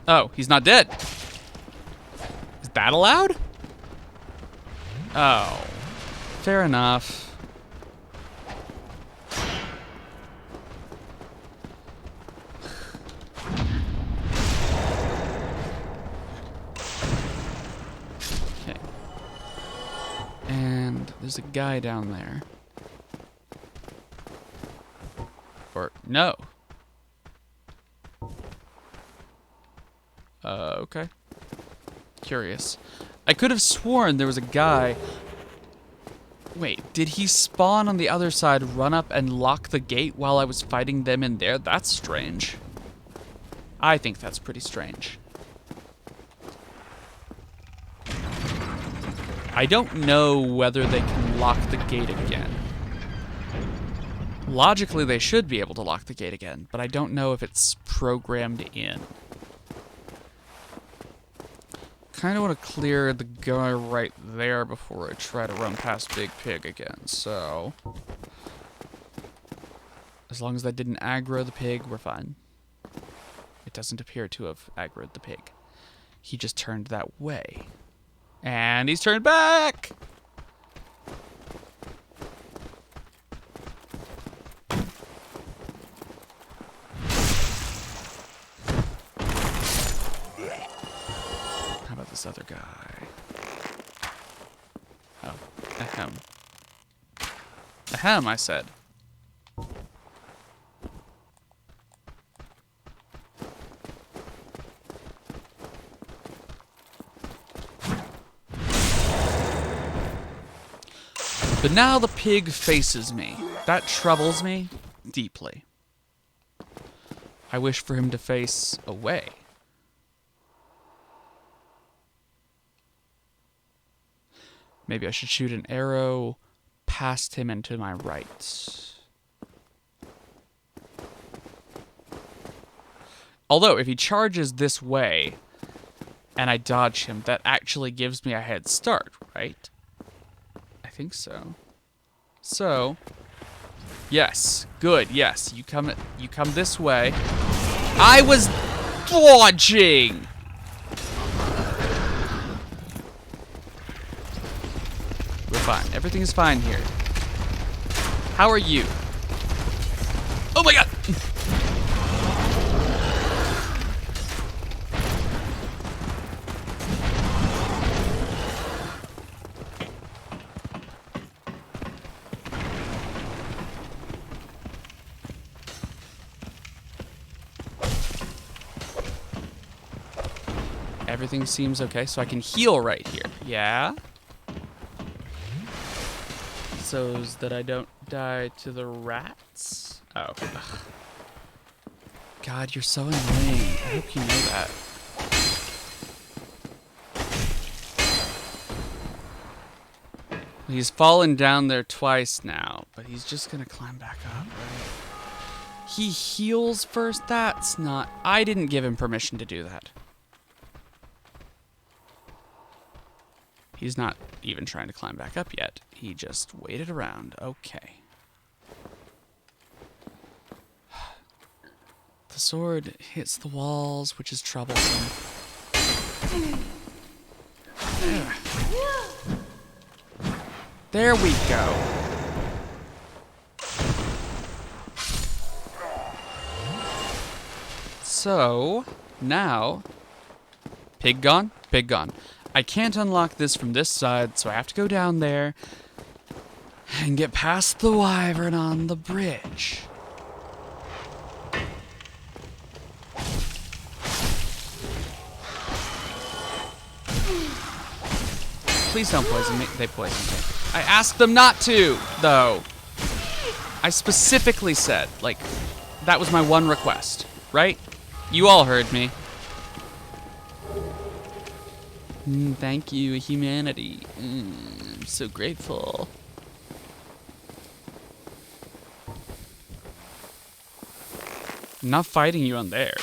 Oh, he's not dead. Is that allowed? Oh. Fair enough. Okay. And there's a guy down there. Or, no. Okay. Curious. I could have sworn there was a guy. Wait, did he spawn on the other side, run up and lock the gate while I was fighting them in there? That's strange. I think that's pretty strange. I don't know whether they can lock the gate again. Logically, they should be able to lock the gate again, but I don't know if it's programmed in. Kind of want to clear the guy right there before I try to run past Big Pig again, so as long as that didn't aggro the pig, we're fine. It doesn't appear to have aggroed the pig. He just turned that way. And he's turned back! This other guy. Oh, ahem. Ahem, I said. But now the pig faces me. That troubles me deeply. I wish for him to face away. Maybe I should shoot an arrow past him and to my right. Although, if he charges this way, and I dodge him, that actually gives me a head start, right? I think so. So, yes, good, yes. You come this way. I was dodging! We're fine. Everything is fine here. How are you? Oh my god! Everything seems okay, so I can heal right here. Yeah? So that I don't die to the rats? Oh. Ugh. God, you're so annoying. I hope you know that. He's fallen down there twice now, but he's just gonna climb back up, right? He heals first? That's not... I didn't give him permission to do that. He's not even trying to climb back up yet. He just waited around. Okay. The sword hits the walls, which is troublesome. There. There we go. So, now... Pig gone? Pig gone. I can't unlock this from this side, so I have to go down there and get past the wyvern on the bridge. Please don't poison me. They poisoned me. I asked them not to, though. I specifically said, like, that was my one request, right? You all heard me. Thank you, humanity. I'm so grateful. I'm not fighting you on there.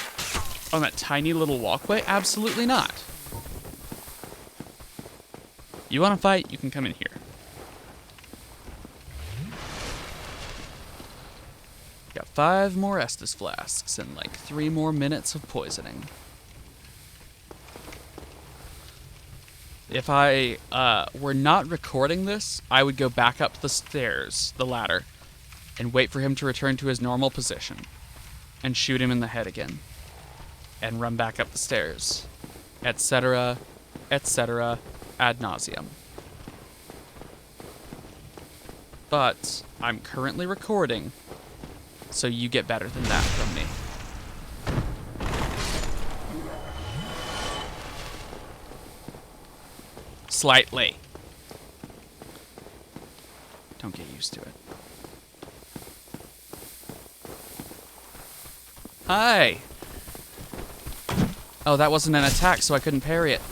On that tiny little walkway? Absolutely not. You want to fight? You can come in here. Got 5 more Estus flasks and like 3 more minutes of poisoning. If I were not recording this, I would go back up the stairs, the ladder, and wait for him to return to his normal position, and shoot him in the head again, and run back up the stairs, etc., etc., ad nauseum. But I'm currently recording, so you get better than that from me. Slightly. Don't get used to it. Hi! Oh, that wasn't an attack, so I couldn't parry it.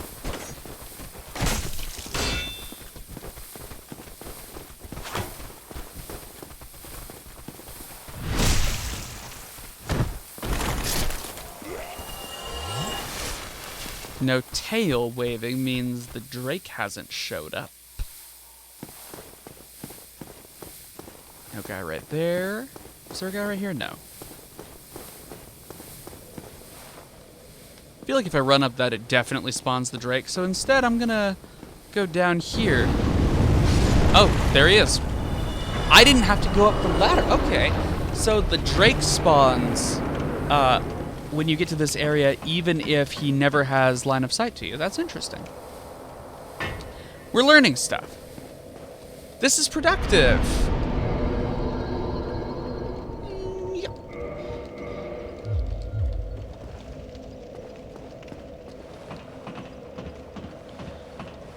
No tail waving means the Drake hasn't showed up. No guy right there. Is there a guy right here? No. I feel like if I run up that, it definitely spawns the Drake. So instead, I'm gonna go down here. Oh, there he is. I didn't have to go up the ladder. Okay. So the Drake spawns when you get to this area, even if he never has line of sight to you. That's interesting. We're learning stuff. This is productive. Yep.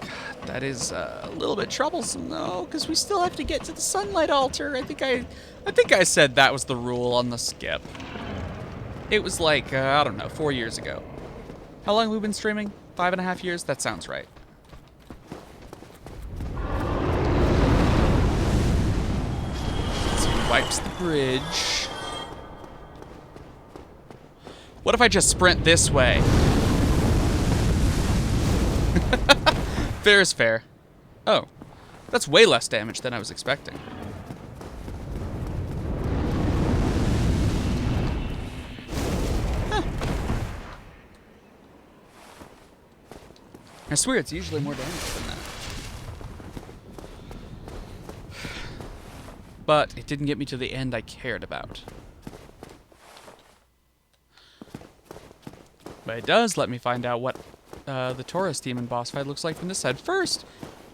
God, that is a little bit troublesome though, because we still have to get to the sunlight altar. I think I said that was the rule on the skip. It was like, I don't know, 4 years ago. How long have we been streaming? 5.5 years? That sounds right. So he wipes the bridge. What if I just sprint this way? Fair is fair. Oh, that's way less damage than I was expecting. Huh. I swear it's usually more damage than that. But it didn't get me to the end I cared about. But it does let me find out what the Taurus Demon boss fight looks like from this side. First,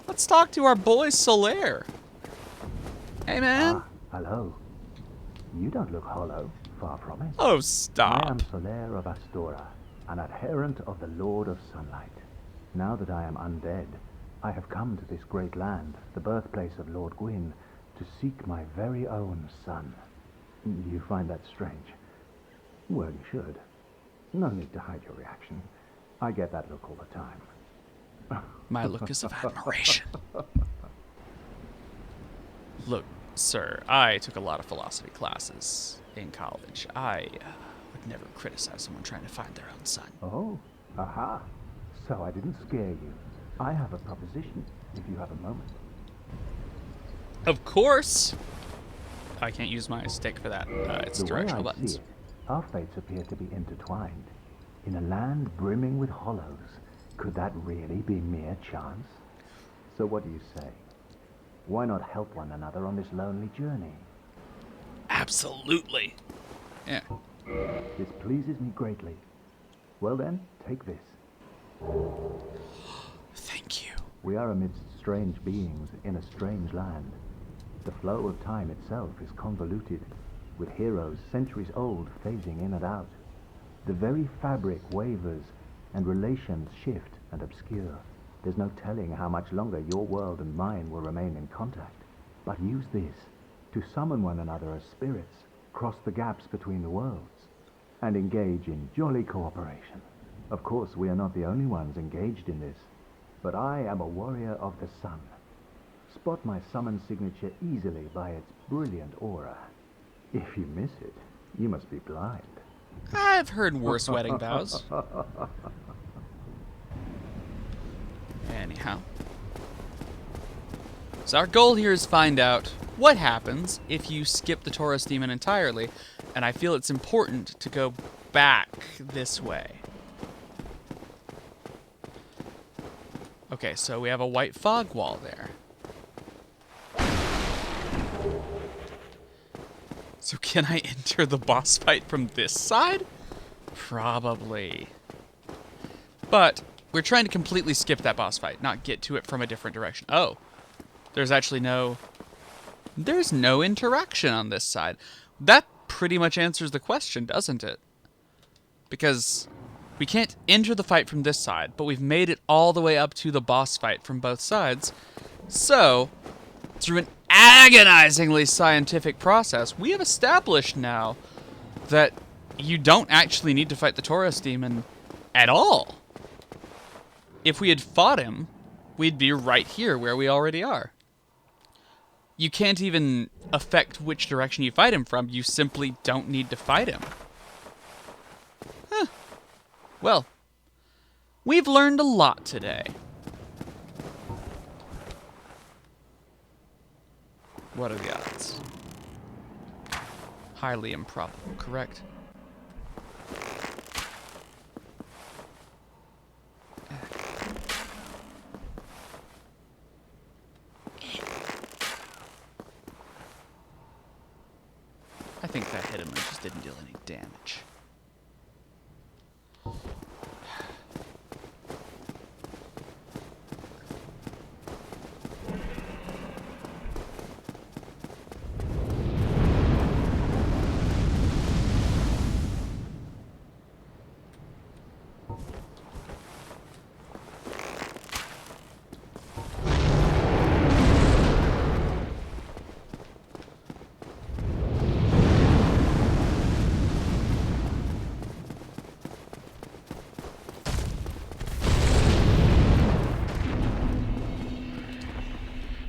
let's talk to our boy Solaire. Hey, man. Ah, hello. You don't look hollow, far from it. Oh, I stop. am Solaire of Astora, an adherent of the Lord of Sunlight. Now that I am undead, I have come to this great land, the birthplace of Lord Gwyn, to seek my very own son. You find that strange? Well, you should. No need to hide your reaction. I get that look all the time. My look is of admiration. Look, sir, I took a lot of philosophy classes in college. I would never criticize someone trying to find their own son. Oh, aha. So I didn't scare you. I have a proposition, if you have a moment. Of course! I can't use my stick for that. It's The way directional I buttons. see it, our fates appear to be intertwined. In a land brimming with hollows, could that really be mere chance? So what do you say? Why not help one another on this lonely journey? Absolutely. Yeah. This pleases me greatly. Well then, take this. Thank you. We are amidst strange beings in a strange land. The flow of time itself is convoluted, with heroes centuries old phasing in and out. The very fabric wavers, and relations shift and obscure. There's no telling how much longer your world and mine will remain in contact. But use this to summon one another as spirits, cross the gaps between the worlds, and engage in jolly cooperation. Of course, we are not the only ones engaged in this, but I am a warrior of the sun. Spot my summon signature easily by its brilliant aura. If you miss it, you must be blind. I've heard worse wedding vows. Anyhow. So our goal here is find out what happens if you skip the Taurus Demon entirely, and I feel it's important to go back this way. Okay, so we have a white fog wall there. So can I enter the boss fight from this side? Probably. But we're trying to completely skip that boss fight, not get to it from a different direction. Oh, there's actually there's no interaction on this side. That pretty much answers the question, doesn't it? Because we can't enter the fight from this side, but we've made it all the way up to the boss fight from both sides. So, through an agonizingly scientific process, we have established now that you don't actually need to fight the Taurus Demon at all. If we had fought him, we'd be right here where we already are. You can't even affect which direction you fight him from. You simply don't need to fight him. Huh. Well, we've learned a lot today. What are the odds? Highly improbable, correct? I think that hit him and just didn't deal any damage.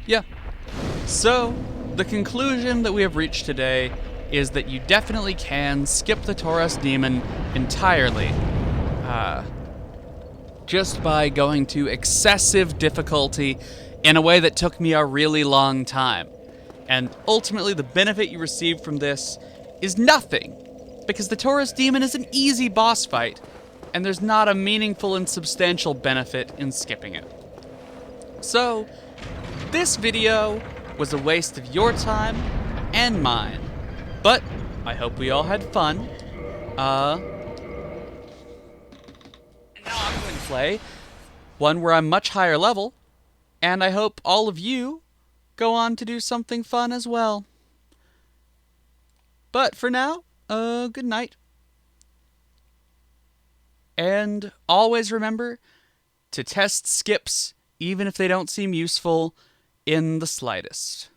Yeah. So, the conclusion that we have reached today is that you definitely can skip the Taurus Demon entirely. Just by going to excessive difficulty in a way that took me a really long time. And ultimately, the benefit you receive from this is nothing, because the Taurus Demon is an easy boss fight, and there's not a meaningful and substantial benefit in skipping it. So, this video was a waste of your time and mine, but I hope we all had fun. Now I'm going to play one where I'm much higher level, and I hope all of you go on to do something fun as well. But for now, good night. And always remember to test skips, even if they don't seem useful in the slightest.